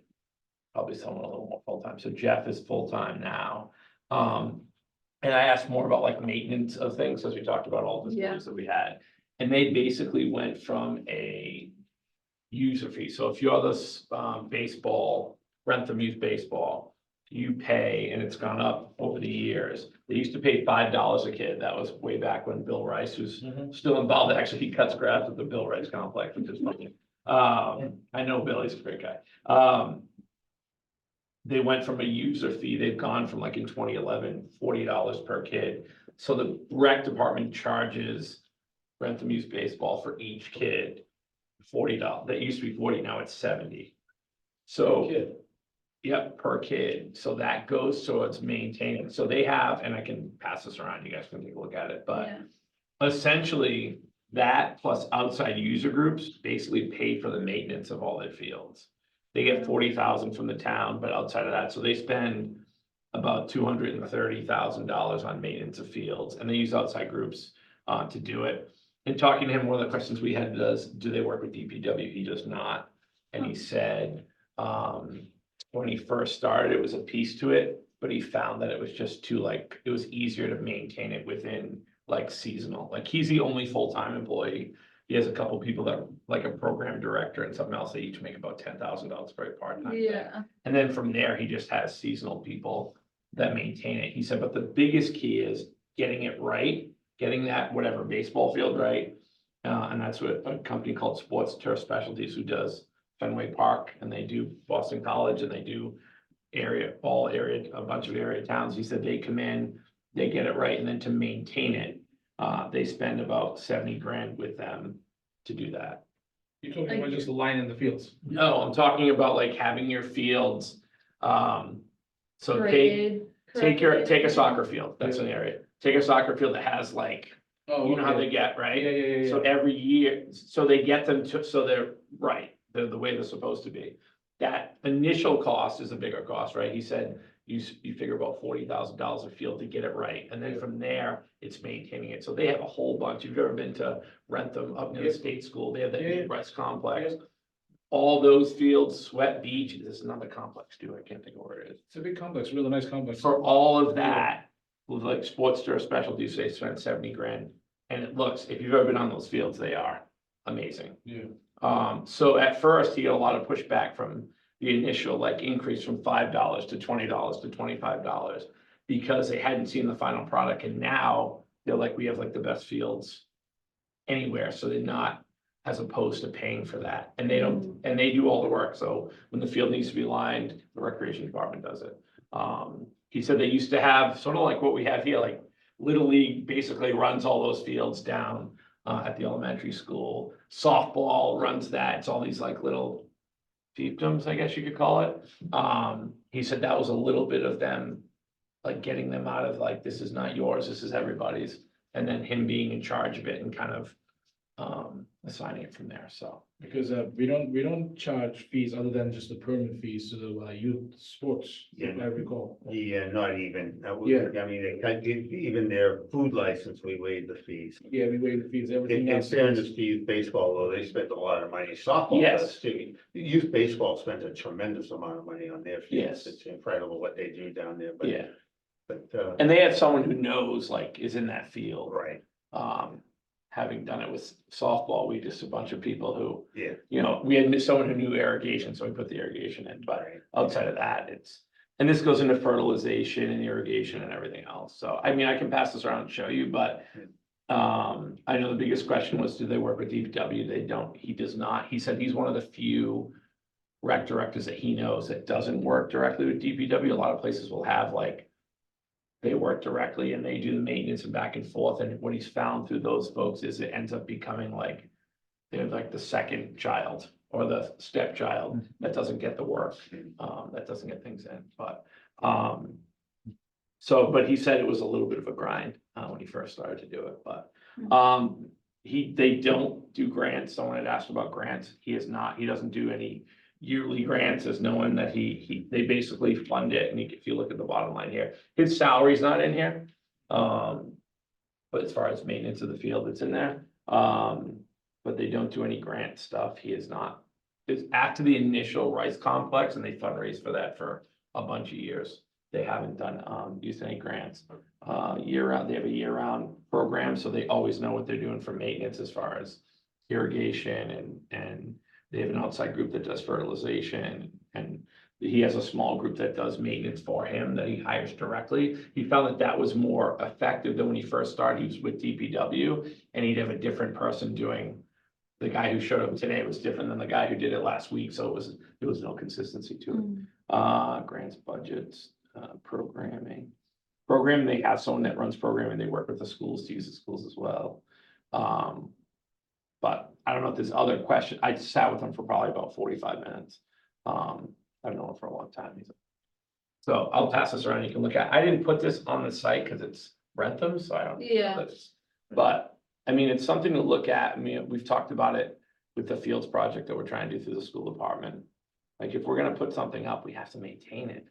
probably someone a little more full-time. So Jeff is full-time now. And I asked more about like maintenance of things, as we talked about all the things that we had. And they basically went from a user fee. So if you're this baseball, Rentham Youth Baseball, you pay, and it's gone up over the years. They used to pay $5 a kid. That was way back when Bill Rice was still involved. Actually, he cuts grass at the Bill Rice complex, which is funny. I know Billy's a great guy. They went from a user fee, they've gone from like in 2011, $40 per kid. So the rec department charges Rentham Youth Baseball for each kid $40. That used to be 40, now it's 70. So, Kid. yep, per kid. So that goes towards maintaining. So they have, and I can pass this around, you guys can take a look at it, but essentially that plus outside user groups basically pay for the maintenance of all their fields. They get 40,000 from the town, but outside of that, so they spend about $230,000 on maintenance of fields, and they use outside groups to do it. And talking to him, one of the questions we had was, do they work with DPW? He does not. And he said, when he first started, it was a piece to it, but he found that it was just too like, it was easier to maintain it within like seasonal. Like he's the only full-time employee. He has a couple people that like a program director and something else. They each make about $10,000 for a part-time thing. And then from there, he just has seasonal people that maintain it. He said, but the biggest key is getting it right, getting that whatever baseball field right. And that's what a company called Sports Turf Specialties who does Fenway Park, and they do Boston College, and they do a bunch of area towns. He said they come in, they get it right, and then to maintain it, they spend about 70 grand with them to do that. You're talking about just the line in the fields. No, I'm talking about like having your fields, so take a soccer field, that's an area. Take a soccer field that has like, Oh, you know how okay. they get, right? Yeah. So every year, so they get them to, so they're right, they're the way they're supposed to be. That initial cost is a bigger cost, right? He said, you figure about $40,000 a field to get it right, and then from there, it's maintaining it. So they have a whole bunch. If you've ever been to Rentham up near the state school, they have that new rice complex. All those fields, Sweat Beach, this is another complex too, I can't think of where it is. It's a big complex, really nice complex. For all of that, with like Sports Turf Specialties, they spent 70 grand. And it looks, if you've ever been on those fields, they are amazing. Yeah. So at first, he got a lot of pushback from the initial like increase from $5 to $20 to $25 because they hadn't seen the final product. And now they're like, we have like the best fields anywhere. So they're not as opposed to paying for that. And they don't, and they do all the work. So when the field needs to be lined, the recreation department does it. He said they used to have sort of like what we have here, like Little League basically runs all those fields down at the elementary school. Softball runs that. It's all these like little fiefdoms, I guess you could call it. He said that was a little bit of them, like getting them out of like, this is not yours, this is everybody's. And then him being in charge of it and kind of assigning it from there, so. Because we don't charge fees other than just the permit fees to the youth sports, if I recall. Yeah, not even. Yeah. I mean, they kind of, even their food license, we waived the fees. Yeah, we waive the fees, everything In else. fairness to youth baseball, though, they spent a lot of money. Softball Yes. does too. Youth baseball spends a tremendous amount of money on their fields. Yes. It's incredible what they do down there, but. Yeah, But, and they have someone who knows, like, is in that field. right, Having done it with softball, we just a bunch of people who, yeah, you know, we had someone who knew irrigation, so we put the irrigation in, but right. outside of that, and this goes into fertilization and irrigation and everything else. So, I mean, I can pass this around and show you, but I know the biggest question was, do they work with DPW? They don't, he does not. He said he's one of the few rec directors that he knows that doesn't work directly with DPW. A lot of places will have like, they work directly and they do the maintenance and back and forth. And what he's found through those folks is it ends up becoming like, they're like the second child or the stepchild that doesn't get the work, that doesn't get things in, but, So, but he said it was a little bit of a grind, when he first started to do it, but, they don't do grants. Someone had asked about grants. He doesn't do any yearly grants, as knowing that they basically fund it, and if you look at the bottom line here, his salary's not in here. But as far as maintenance of the field, it's in there, but they don't do any grant stuff. He is not. It's after the initial rice complex, and they fundraised for that for a bunch of years. They haven't done, used any grants, year round. They have a year round program, so they always know what they're doing for maintenance as far as irrigation, and they have an outside group that does fertilization, and he has a small group that does maintenance for him that he hires directly. He found that was more effective than when he first started. He was with DPW, and he'd have a different person doing. The guy who showed up today was different than the guy who did it last week, so there was no consistency to it. Grants, budgets, programming. Programming, they have someone that runs programming. They work with the schools to use the schools as well. But I don't know if there's other questions. I sat with him for probably about 45 minutes. I've known him for a long time. So I'll pass this around. You can look at. I didn't put this on the site because it's Rentham, so I don't. Yeah. But I mean, it's something to look at. I mean, we've talked about it with the Fields project that we're trying to do through the school department. Like, if we're gonna put something up, we have to maintain it.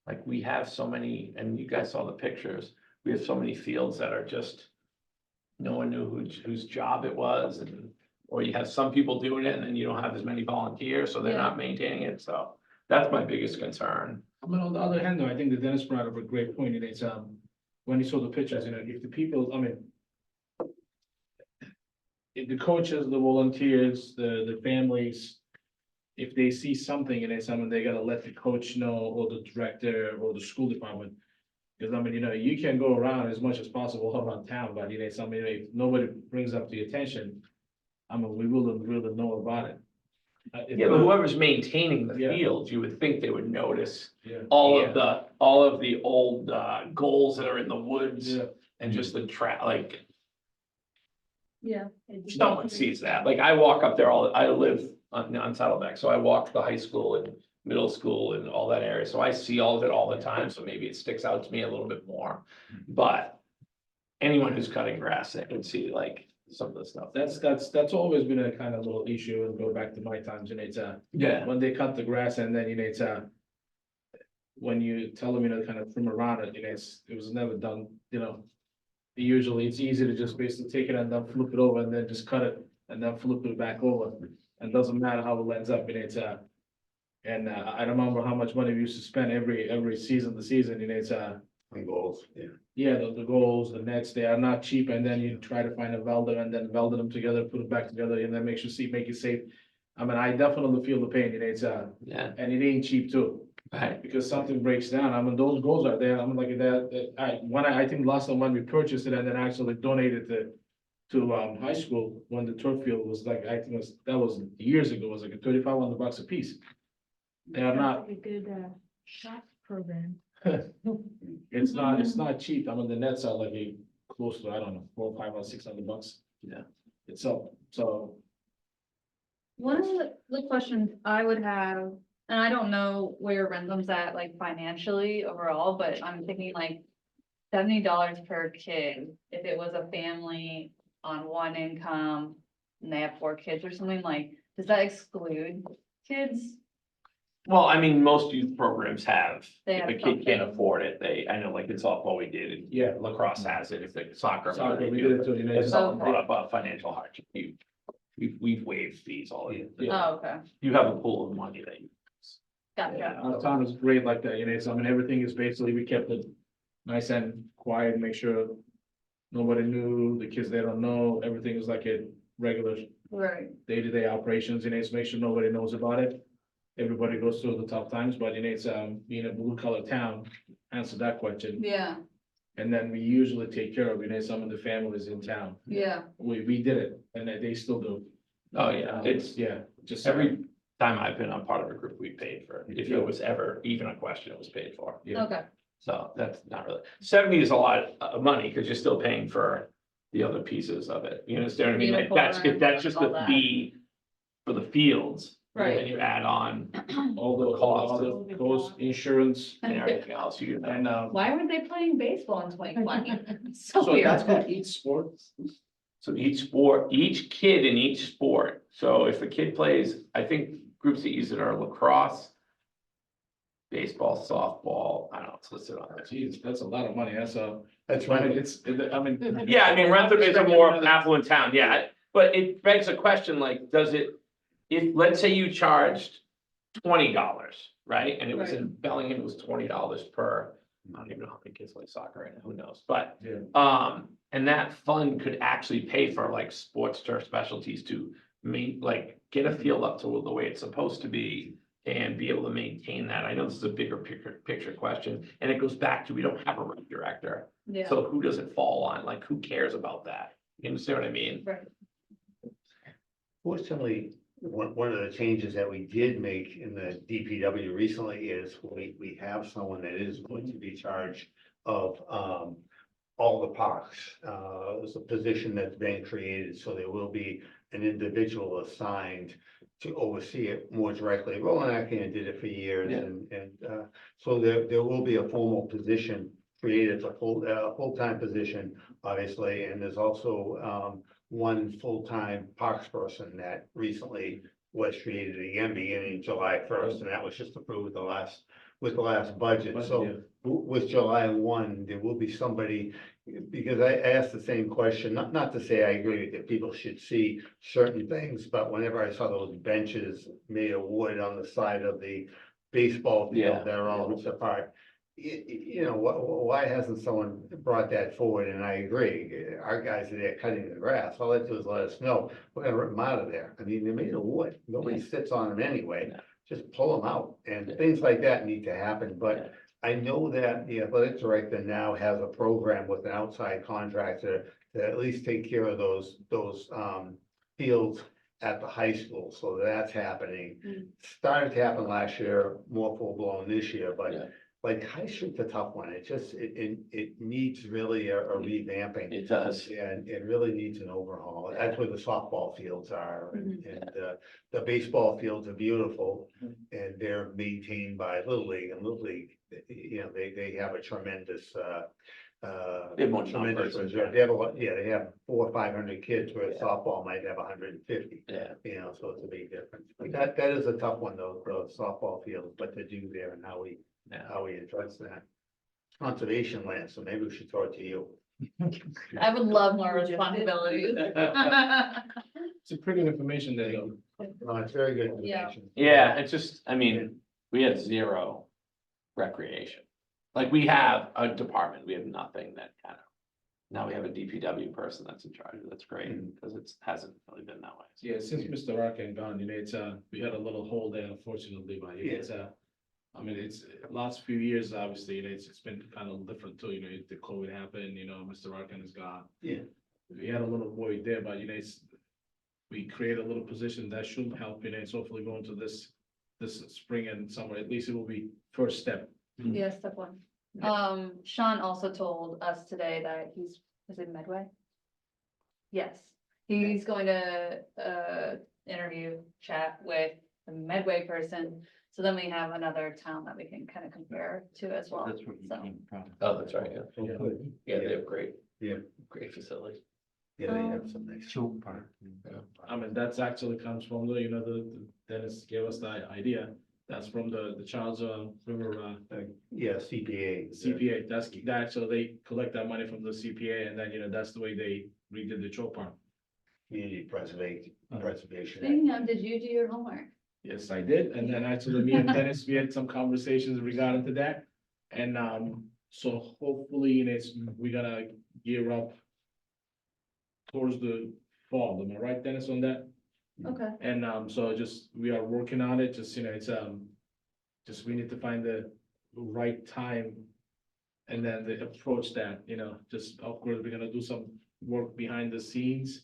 Like, we have so many, and you guys saw the pictures. We have so many fields that are just. No one knew whose job it was, or you have some people doing it, and then you don't have as many volunteers, so they're Yeah. not maintaining it. So that's my biggest concern. I mean, on the other hand, though, I think that Dennis brought up a great point, and it's, when he saw the pictures, if the people, I mean. If the coaches, the volunteers, the families, if they see something and it's something, they gotta let the coach know, or the director, or the school department. Because I mean, you can go around as much as possible around town, but something, if nobody brings up the attention. I mean, we will really know about it. Yeah, but whoever's maintaining the Yeah. fields, you would think they would notice Yeah. all of the old goals that are in the woods, Yeah. and just the like. Yeah. Someone sees that, like I walk up there I live on Saddleback, so I walk the high school and middle school and all that area, so I see all of it all the time, so maybe it sticks out to me a little bit more. But anyone who's cutting grass, they can see like some of the stuff. That's always been a kind of little issue, and go back to my times, and it's Yeah, when they cut the grass, and then it's when you tell them, kind of trim around it, it was never done, usually it's easy to just basically take it and then flip it over, and then just cut it and then flip it back over, and doesn't matter how it ends up, and I remember how much money we used to spend every season, And goals, yeah. yeah, the goals, the nets, they are not cheap, and then you try to find a welder and then weld them together, put it back together, and then make it safe. I mean, I definitely feel the pain, yeah, and it ain't cheap too, right, because something breaks down. I mean, those goals are there. I'm like that, I think last time when we purchased it and then actually donated to high school, when the turf field was like, I think that was years ago, it was like a $3,500 a piece. They are Sounds not, like a good, shop program. it's not cheap. I mean, the nets are like close to, I don't know, $400, $500, $600. Yeah. Itself, so, One of the questions I would have, and I don't know where Rentham's at like financially overall, but I'm thinking like $70 per kid. If it was a family on one income and they have 4 kids or something, like, does that exclude kids? well, I mean, most youth programs have, They if have a kid can't something. afford it, I know like in softball we did, and yeah. lacrosse has it, if the soccer. Soccer, we did it too, If someone Okay. brought up a financial hardship, we've waived fees, all of it. Yeah. Oh, okay, You have a pool of money that you. gotcha. Our town is great like that, I mean, everything is basically, we kept it nice and quiet, make sure nobody knew, the kids, they don't know, everything is like a regular Right, day-to-day operations, it's make sure nobody knows about it. Everybody goes through the tough times, but it's being a blue collar town, answer that question. yeah, And then we usually take care of, some of the families in town. yeah, We did it, and they still do. Oh, yeah, it's Yeah, just. every time I've been on part of a group, we paid for it. If it was ever even a question, it was paid for. Yeah. okay, So that's not really, 70 is a lot of money, because you're still paying for the other pieces of it. You understand what I mean? Like, if that's just Uniform, the all that. fee for the fields, And then Right. you add on all the Cost other costs, insurance, and everything else, you know. and, Why weren't they playing baseball in 2020? So so that's weird. for each sport. So each sport, each kid in each sport, so if a kid plays, I think groups that use it are lacrosse. Baseball, softball, I don't know, it's listed on there. Jeez, that's a lot of money, that's a, That's I mean, right. it's, I mean. Yeah, I mean, Rentham is a more affluent town, yeah, but it begs a question, like, does it, if, let's say you charged $20, right? And it was in Bellingham, it was $20 per, I don't even know how many kids play soccer right now, who knows, but. Yeah. And that fund could actually pay for like sports turf specialties to like, get a field up to the way it's supposed to be. And be able to maintain that. I know this is a bigger picture question, and it goes back to, we don't have a rec director. Yeah, So who does it fall on? Like, who cares about that? You understand what I mean? right. Fortunately, one of the changes that we did make in the DPW recently is we have someone that is going to be charged of, all the parks. It's a position that's been created, so there will be an individual assigned to oversee it more directly. Roland Atkin did it for years, Yeah. and so there will be a formal position created, a full-time position, obviously, and there's also, one full-time parks person that recently was created again beginning July 1st, and that was just approved with the last budget. So with July 1, there will be somebody, because I asked the same question, not to say I agree that people should see certain things, but whenever I saw those benches made of wood on the side of the baseball Yeah, field that are all ripped apart, you know, why hasn't someone brought that forward? And I agree, our guys are there cutting the grass, all they do is let us know, we're gonna rip them out of there. I mean, they're made of wood, nobody sits on them anyway, Yeah. just pull them out, and Yeah. things like that need to happen, but Yeah. I know that the athletic director now has a program with an outside contractor to at least take care of those fields at the high school, so that's happening. Mm. Started to happen last year, more full blown this year, Yeah. but like High Street's a tough one, it needs really a revamping. It does. Yeah, and it really needs an overhaul. That's where the softball fields are, and the baseball fields are beautiful. And they're maintained by Little League, and Little League, you know, they have a tremendous, They have more tremendous numbers. reserve. They have a lot, yeah, they have 400 or 500 kids, where Yeah. softball might have 150. Yeah. You know, so it's a big difference. But that is a tough one, though, those softball fields, but to do there and how we address that. Conservation land, so maybe we should throw it to you. I would love more responsibilities. It's a pretty information there, though. No, it's very good Yeah. information. Yeah, it's just, I mean, we had zero recreation. Like, we have a department, we have nothing that kind of, now we have a DPW person that's in charge, that's great, because it hasn't really been that way. Yeah, since Mr. Arkin gone, you know, it's, we had a little hole there unfortunately, but it's, I mean, it's last few years, obviously, you know, it's been kind of different too, you know, the COVID happened, you know, Mr. Arkin is gone. Yeah. We had a little void there, but you know, we create a little position that should help, you know, it's hopefully going to this spring and summer, at least it will be first step. Yeah, step one. Sean also told us today that is it Medway? Yes, he's going to, interview, chat with the Medway person. So then we have another town that we can kind of compare to as well. That's where you So, came from. Oh, that's right, Yeah. they have great, Yeah, great facilities. yeah, they have some nice. Show park. I mean, that's actually comes from the, you know, the Dennis gave us the idea, that's from the Charles River, Yeah, CPA. CPA, that's, that, so they collect that money from the CPA, and then, you know, that's the way they redid the choke park. Community preservation. speaking of, did you do your homework? Yes, I did, and then actually, me and Dennis, we had some conversations regarding to that, and, so hopefully, you know, we're gonna gear up towards the fall, am I right, Dennis, on that? Okay. And, so just, we are working on it, just, you know, it's, just we need to find the right time. And then the approach that, you know, just, of course, we're gonna do some work behind the scenes.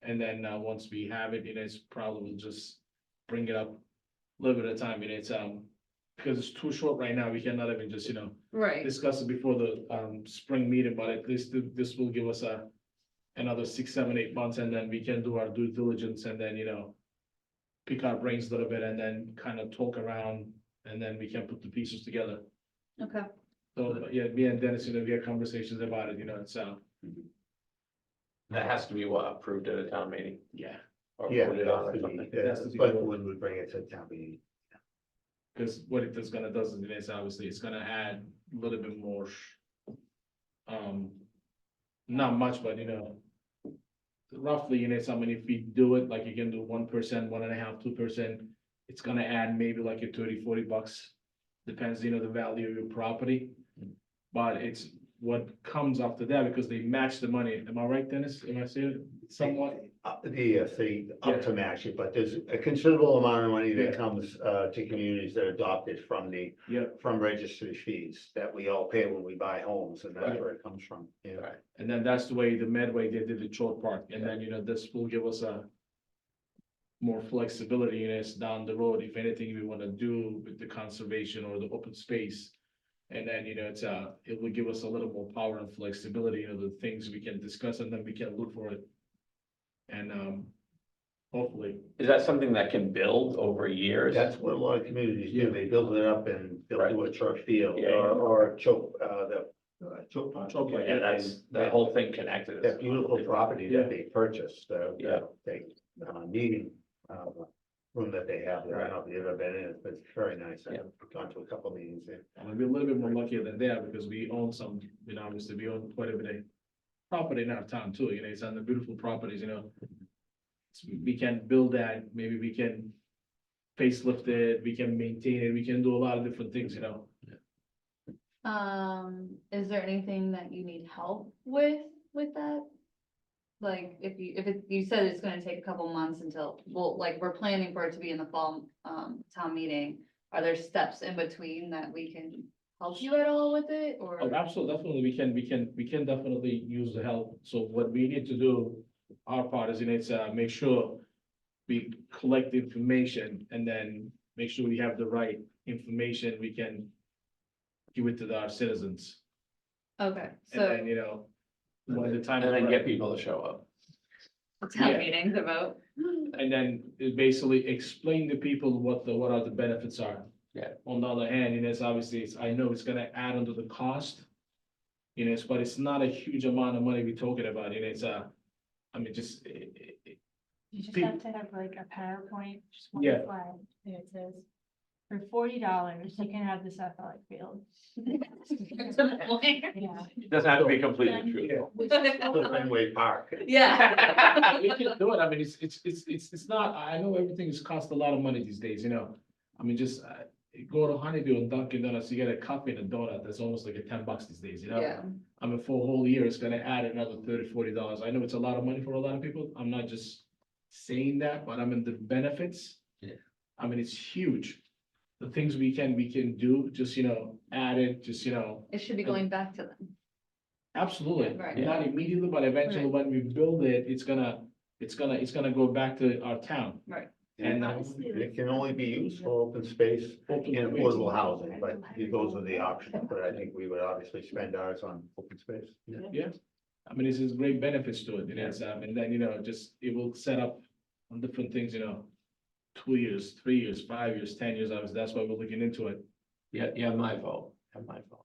And then, once we have it, you know, it's probably we'll just bring it up a little bit at a time, you know, it's, because it's too short right now, we cannot even just, you know, Right. discuss it before the, spring meeting, but at least this will give us another 6, 7, 8 months, and then we can do our due diligence, and then, you know, pick our brains a little bit and then kind of talk around, and then we can put the pieces together. Okay. So, yeah, me and Dennis, we had conversations about it, it's, That has to be what, approved at a town meeting? yeah. Or Yeah, voted on or something? It has to be But voted. when we bring it to town meeting. Because what it is gonna does is obviously it's gonna add a little bit more. Not much, but roughly, something if we do it, like you can do 1%, 1.5%, 2%. It's gonna add maybe like a $30-40. Depends, the value of your property. But it's what comes after that because they match the money. Am I right, Dennis? Am I saying it somewhat? The city up to match it, but there's a considerable amount of money Yeah. that comes to communities that adopted from Yeah. from registry fees that we all pay when we buy homes, and that's Right. where it comes from, yeah. Right. And then that's the way the Medway they did the Trout Park, and then, this will give us a. More flexibility in us down the road, if anything we wanna do with the conservation or the open space. And then, it will give us a little more power and flexibility, the things we can discuss and then we can look for it. And, hopefully, Is that something that can build over years? That's what a lot of communities Yeah. do, they build it up and they'll do a turf field Yeah, yeah. or choke, choke pond. Choke pond, Yeah, that's, that whole thing connected. That beautiful property Yeah. that they purchased, Yeah. they, meeting, room that they have there, I don't know if you've ever been in it, but it's very nice, Yeah. I've gone to a couple meetings there. and we're a little bit more luckier than they are because we own some, obviously we own quite a bit of. Property in our town too, it's on the beautiful properties, So we can build that, maybe we can. Facelift it, we can maintain it, we can do a lot of different things, Is there anything that you need help with that? Like, you said it's gonna take a couple months until, well, like, we're planning for it to be in the fall, town meeting. Are there steps in between that we can help you at all with it, or? Oh, absolutely, definitely, we can definitely use the help, so what we need to do, our part is, make sure. We collect the information and then make sure we have the right information, we can. Give it to our citizens, Okay, and then, so when the time. And is then right. get people to show up. town yeah. meeting to vote. And then it basically explain to people what are the benefits are. Yeah. On the other hand, it's obviously, I know it's gonna add onto the cost. But it's not a huge amount of money we're talking about, it's I mean, just. You just People- have to have like a PowerPoint, just one Yeah. slide, and it says, for $40, you can have this athletic field. Yeah. It doesn't have to be completely true. Fenway Park. Yeah. We can do it, I mean, it's not, I know everything is cost a lot of money these days, I mean, just, go to Honeydew and Dunkin' Donuts, you get a coffee and a donut, that's almost like a $10 these days, Yeah, I mean, for a whole year, it's gonna add another $30-40. I know it's a lot of money for a lot of people. I'm not just saying that, but I mean, the benefits. Yeah. I mean, it's huge. The things we can do, just, add it, just, it should be going back to them. absolutely. Right. Not immediately, but eventually Right. when we build it, it's gonna go back to our town. And Honestly, it can only be used for open space Open and space. affordable housing, but those are the options, but I think we would obviously spend ours on open space. Yeah, I mean, there's great benefits to it, and then, just, it will set up on different things, 2 years, 3 years, 5 years, 10 years, obviously, that's why we're looking into it. Yeah, my vote, have my vote.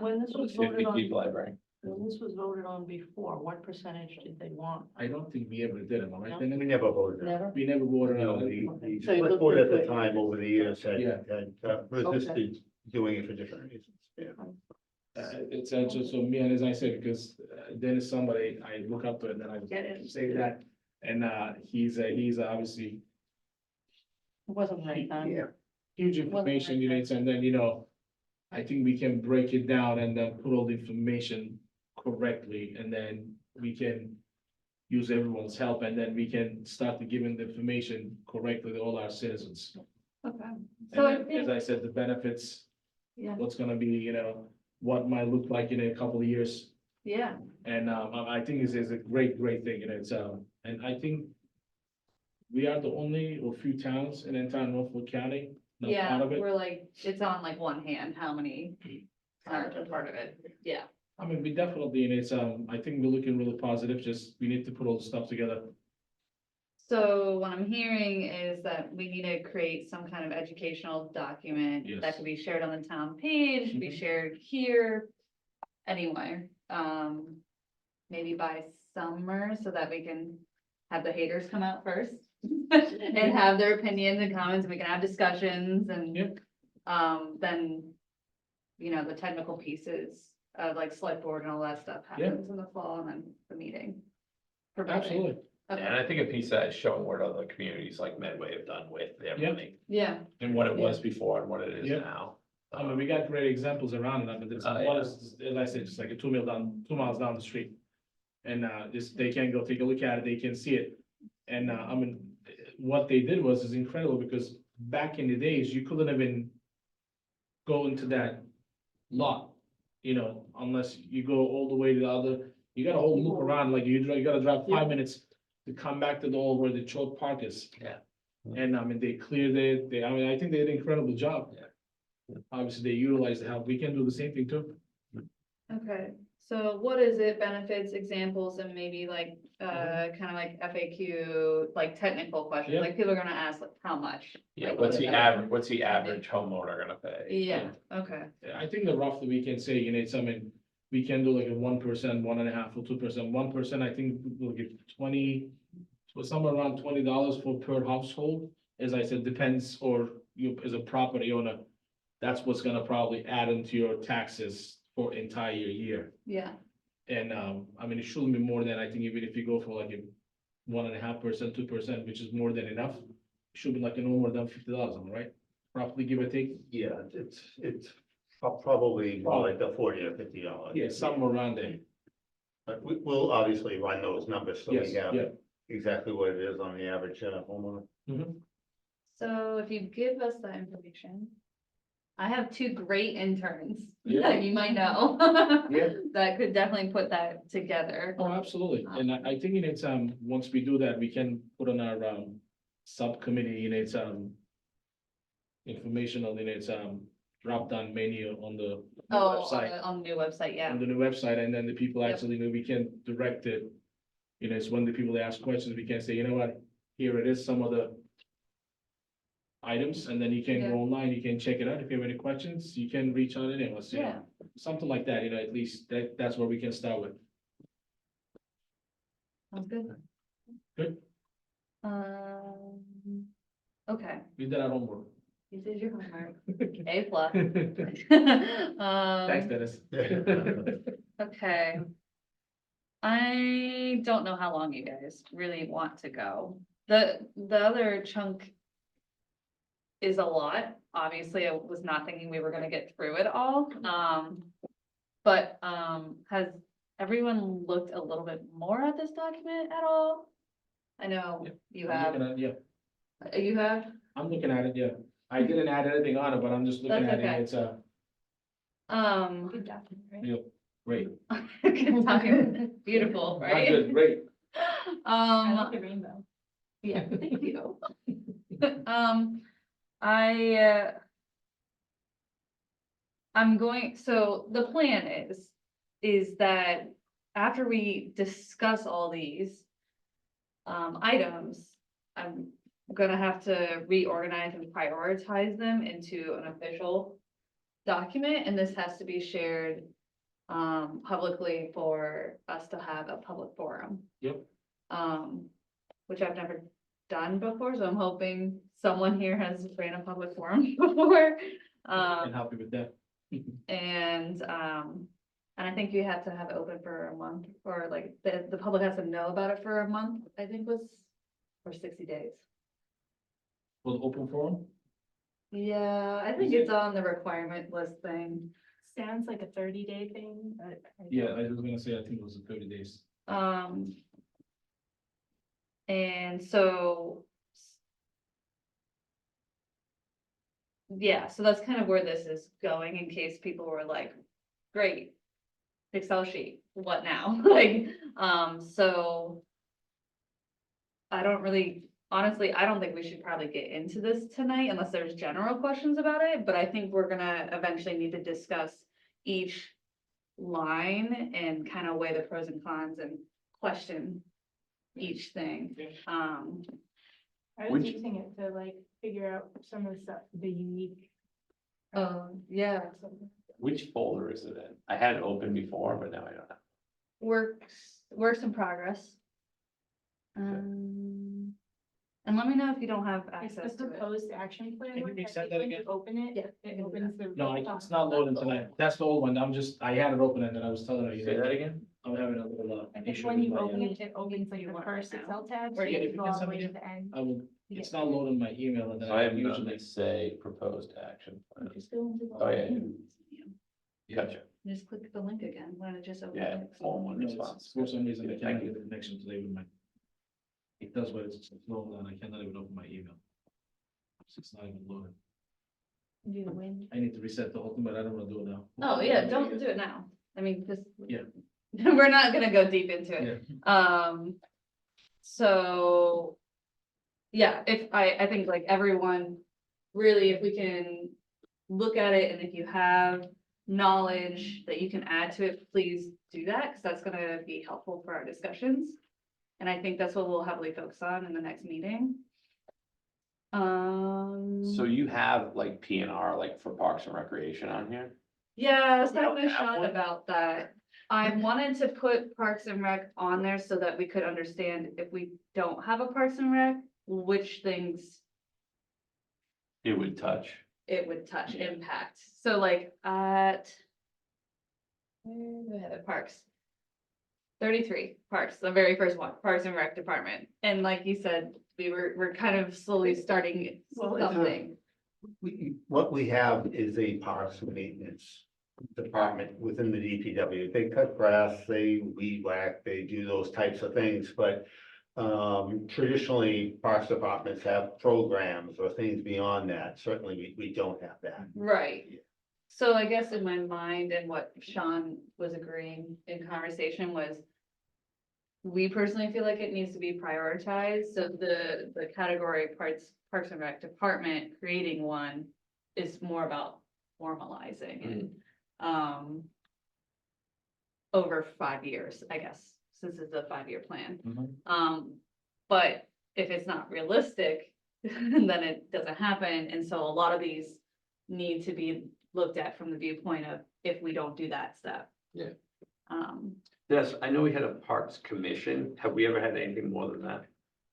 When this was 50 voted on, people I bring. when this was voted on before, what percentage did they want? I don't think we ever did, am I right? No. Dennis? We never voted. on it. Never? We never voted No, on it. the So you select looked board at into the it. time over the years Yeah. had resisted doing it for different reasons, yeah. It's just, so me, and as I said, because Dennis, somebody I look up to, and then I Get it? say that, and he's obviously It wasn't right then. Yeah. huge information, and then, I think we can break it down and then put all the information correctly, and then we can use everyone's help, and then we can start to giving the information correctly to all our citizens. Okay, And so I then, think, as I said, the benefits, yeah, what's gonna be, what might look like in a couple of years. yeah, And I think this is a great thing, and I think. We are the only or few towns in entire Norfolk County, not yeah, part of it. we're like, it's on like one hand, how many are a part of it, yeah. I mean, we definitely, and I think we're looking really positive, just we need to put all the stuff together. So what I'm hearing is that we need to create some kind of educational document that Yes. could be shared on the town page, be Mhm. shared here, anywhere. Maybe by summer so that we can have the haters come out first and have their opinions and comments, and we can have discussions and Yep. then, you know, the technical pieces of like select board and all that stuff Yeah. happens in the fall and then the meeting. for voting. Absolutely. Okay. And I think a piece of that is showing what other communities like Medway have done with their Yeah. money Yeah, and what it was before and what it is Yeah. now. I mean, we got great examples around it. I mean, there's Oh, one yeah. is, as I said, just like a 2 miles down the street. And, just, they can go take a look at it, they can see it. And, I mean, what they did is incredible because back in the days, you couldn't even go into that lot, you know, unless you go all the way to the other, you got a whole loop around, like you gotta drive 5 minutes to come back to the old where the choke park is. Yeah. And, I mean, they cleared it, I mean, I think they did an incredible job. Yeah. Obviously, they utilized the help, we can do the same thing too. okay, so what is it, benefits, examples, and maybe like, kind of like FAQ, like technical questions, Yeah. like people are gonna ask like, how much? Yeah, Like, what's the what- average homeowner gonna pay? Yeah, okay, I think that roughly we can say, you know, it's, I mean, we can do like a 1%, 1.5% or 2%. 1%, I think we'll give 20, so somewhere around $20 for per household. As I said, depends, or you as a property owner, that's what's gonna probably add into your taxes for entire year. yeah, And, I mean, it shouldn't be more than, I think even if you go for like a 1.5%, 2%, which is more than enough, it should be like no more than $50, am I right? Roughly give or take, Yeah, it's probably more like the $40 or $50. yeah, somewhere around there. But we'll obviously run those numbers so we Yes, have yeah. exactly what it is on the average homeowner. so if you give us that information. I have two great interns Yeah. that you might know. Yeah. That could definitely put that together. Oh, absolutely. And I think it's, once we do that, we can put on our, subcommittee, and it's, informational, in its, drop-down menu on the Oh, website, on the new website, yeah, on the new website, and then the people Yep. actually know we can direct it. You know, it's when the people ask questions, we can say, you know what, here it is, some of the items, and then you can Yeah. go online, you can check it out. If you have any questions, you can reach out to us, you yeah, know, something like that, you know, at least that's where we can start with. sounds good. Good. Okay, We did our homework. you did your homework, A plus. Thanks, Dennis. Okay. I don't know how long you guys really want to go. The other chunk is a lot. Obviously, I was not thinking we were gonna get through it all. But, has everyone looked a little bit more at this document at all? I know Yeah. you I'm have, looking at- Yeah, you have, I'm looking at it, yeah. I didn't add anything on it, but I'm just looking That's at it, okay. it's Good document, right? real great. good document, beautiful, Not right? good, great. I like the rainbow. Yeah, thank you. I'm going, so the plan is that after we discuss all these items, I'm gonna have to reorganize and prioritize them into an official document, and this has to be shared publicly for us to have a public forum. Yep. Which I've never done before, so I'm hoping someone here has ran a public forum before. And happy with that. And I think you have to have it open for a month, or like, the public has to know about it for a month, I think was, or 60 days. For the open forum? Yeah, I think Is it's on the requirement list thing. Sounds like a 30-day thing, but. Yeah, I was gonna say, I think it was 30 days. And so. Yeah, so that's kind of where this is going, in case people were like, great. Excel sheet, what now? Like, so. I don't really, honestly, I don't think we should probably get into this tonight unless there's general questions about it, but I think we're gonna eventually need to discuss each line and kind of weigh the pros and cons and question each thing. Yeah. I was Which- using it to like figure out some of the stuff, the unique. Yeah, Which folder is it in? I had it open before, but now I don't have. works in progress. And let me know if you don't have It's access the to it. proposed action plan. Can you one, I resend think that when you again? Open it, Yeah. it opens the. No, it's not loading tonight. That's the old one. I had it open and then I was telling her. Say that again? I'm having a little, I think issue when with you my, open it, it opens like You the want first it now? Excel tab, Or so yeah, you if you go can all the send way me to the end. I will, to it's get not to it. loading my email and then So I have none usually. that say proposed action plan. Just go into the. Oh, yeah, Yeah. Gotcha. Just click the link again, when it just opens. Yeah, it. form one No, it's- response. For some reason, I Thank cannot you. get a connection today with my. It does, but it's slow and I cannot even open my email. It's not even loading. Do the wind. I need to reset the whole thing, but I don't wanna do it now. Oh, yeah, don't do it now. I mean, just. Yeah. We're not gonna go deep into it. So. Yeah, I think like everyone, really, if we can look at it and if you have knowledge that you can add to it, please do that, because that's gonna be helpful for our discussions. And I think that's what we'll heavily focus on in the next meeting. So you have like PNR, like for Parks and Recreation on here? Yeah, I was We don't talking to have Sean one? about that. I wanted to put Parks and Rec on there so that we could understand if we don't have a Parks and Rec, which things It would touch. it would touch, impact. So like at. Where do I have it? Parks. 33 Parks, the very first one, Parks and Rec Department. And like you said, we're kind of slowly starting Well, it's a- something. What we have is a parks and maintenance department within the DPW. They cut grass, they weed whack, they do those types of things, but. Traditionally, parks departments have programs or things beyond that. Certainly, we don't have that. Right. So I guess in my mind and what Sean was agreeing in conversation was. We personally feel like it needs to be prioritized, so the category Parks and Rec Department, creating one is more about formalizing it. Over 5 years, I guess, since it's a 5-year plan. But if it's not realistic, then it doesn't happen, and so a lot of these need to be looked at from the viewpoint of if we don't do that step. Yeah. Um, I know we had a Parks Commission. Have we ever had anything more than that?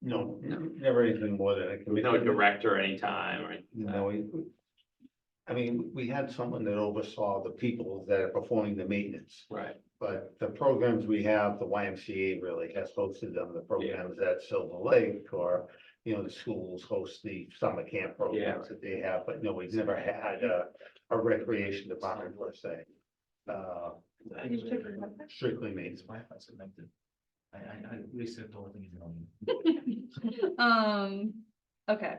No, No. never anything more than a committee. No director anytime or anything? like that? No, I mean, we had someone that oversaw the people that are performing the maintenance. Right. But the programs we have, the YMCA really has hosted them, the programs at Silver Lake or, the schools host the summer camp programs that they have, but no, we've never had a recreation department per se. Strictly maintenance. It's Wi-Fi connected. I reset the whole thing. okay.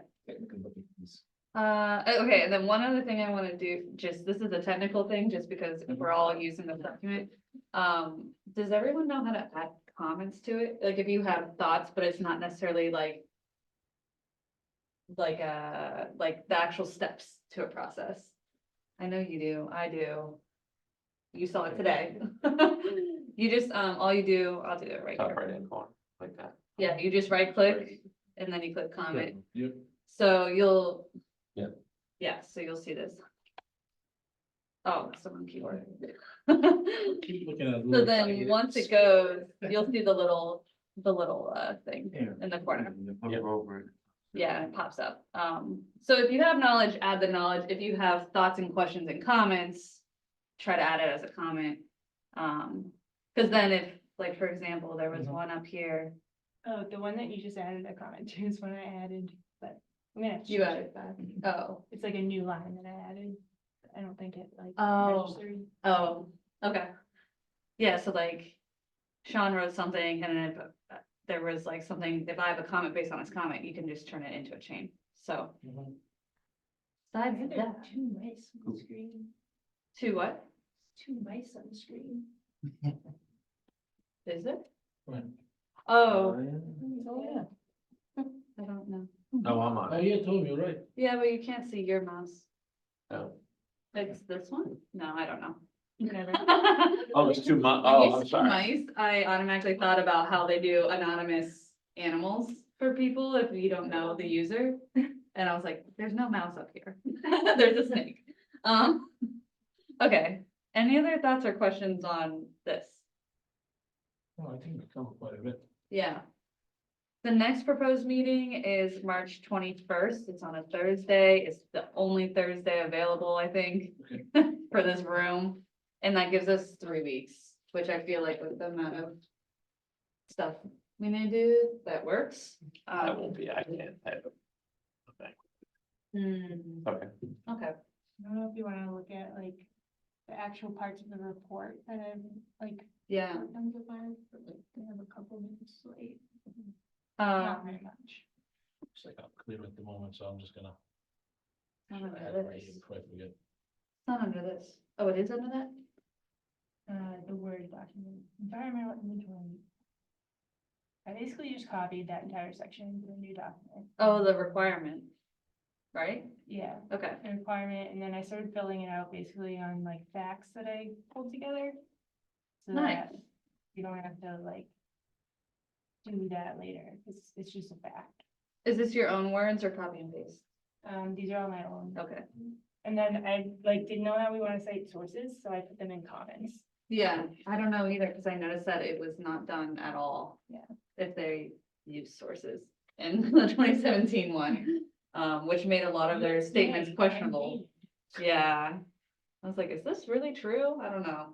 Okay, and then one other thing I wanna do, this is a technical thing, just because we're all using the document. Does everyone know how to add comments to it? Like, if you have thoughts, but it's not necessarily like the actual steps to a process. I know you do, I do. You saw it today. You just, all you do, I'll do it right Top here. right hand corner, like that. Yeah, you just right click and then you click comment. Yep. So you'll. Yep. Yeah, so you'll see this. Oh, someone keyboard. Keep looking at. So then, once it goes, you'll see the little thing Yeah. in the corner. Hover over it. Yeah, it pops up. So if you have knowledge, add the knowledge. If you have thoughts and questions and comments, try to add it as a comment. Cause then if, like, for example, there was Mhm. one up here, Oh, the one that you just added a comment to is one I added, but I'm gonna. you change added that. Oh, It's like a new line that I added. I don't think it like. Oh. registered. oh, okay. Yeah, so like Sean wrote something and then if there was like something, if I have a comment based on his comment, you can just turn it into a chain. So Mhm. I besides think there are that, 2 mice on the screen, to what? 2 mice on the screen. Is it? Right. Oh, Oh, yeah. I don't know. Oh, I'm on Oh, it. yeah, told me, right. Yeah, but you can't see your mouse. Oh. It's this one? No, I don't know. Whatever. Oh, it's too much. When you Oh, I'm see sorry. mice, I automatically thought about how they do anonymous animals for people if you don't know the user. And I was like, there's no mouse up here. There's a snake. Okay, any other thoughts or questions on this? Oh, I think we covered quite a bit. Yeah. The next proposed meeting is March 21st. It's on a Thursday. It's the only Thursday available, I think, for this room. And that gives us 3 weeks, which I feel like with the amount of stuff we need to do, that works. I won't be, I can't. Okay. Okay, I don't know if you wanna look at like the actual parts of the report that I've like. yeah. Done so far, but like, they have a couple minutes late, Um, not very much. Looks like I'm clear at the moment, so I'm just gonna. not I under have it right this. here before I forget. It's not under this. Oh, it is under that? The Word document, environmental inventory. I basically just copied that entire section to a new document. Oh, the requirement. Right? Yeah, Okay, the requirement, and then I started filling it out basically on like facts that I pulled together. So Nice. that you don't have to like do that later, it's just a fact. is this your own words or copy and paste? These are all my own. Okay, And then I like didn't know how we want to cite sources, so I put them in comments. yeah, I don't know either, because I noticed that it was not done at all. Yeah. If they use sources in the 2017 one, which made a lot of their statements questionable. Yeah. I was like, is this really true? I don't know.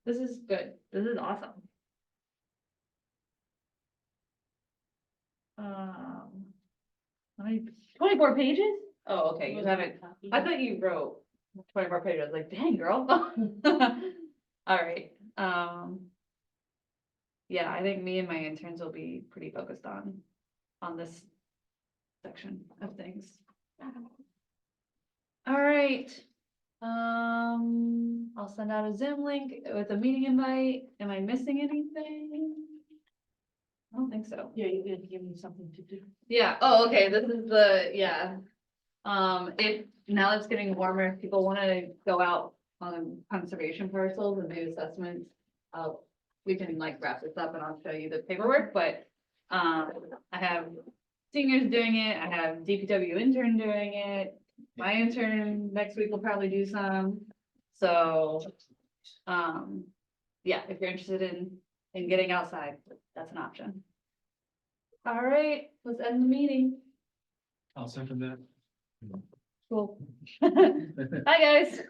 This is good. This is awesome. How many- 24 pages? Oh, okay, you haven't, I thought you wrote 24 pages. I was like, dang, girl. All right, yeah, I think me and my interns will be pretty focused on this section of things. All right. I'll send out a Zoom link with a meeting invite. Am I missing anything? I don't think so. Yeah, you're gonna give me something to do. Yeah, oh, okay, this is the, yeah. If, now it's getting warmer, if people wanna go out on conservation parcels and do assessments, we can like wrap this up and I'll show you the paperwork, but, I have seniors doing it, I have DPW intern doing it. My intern next week will probably do some, so, yeah, if you're interested in getting outside, that's an option. All right, let's end the meeting. I'll second that. Cool. Bye, guys.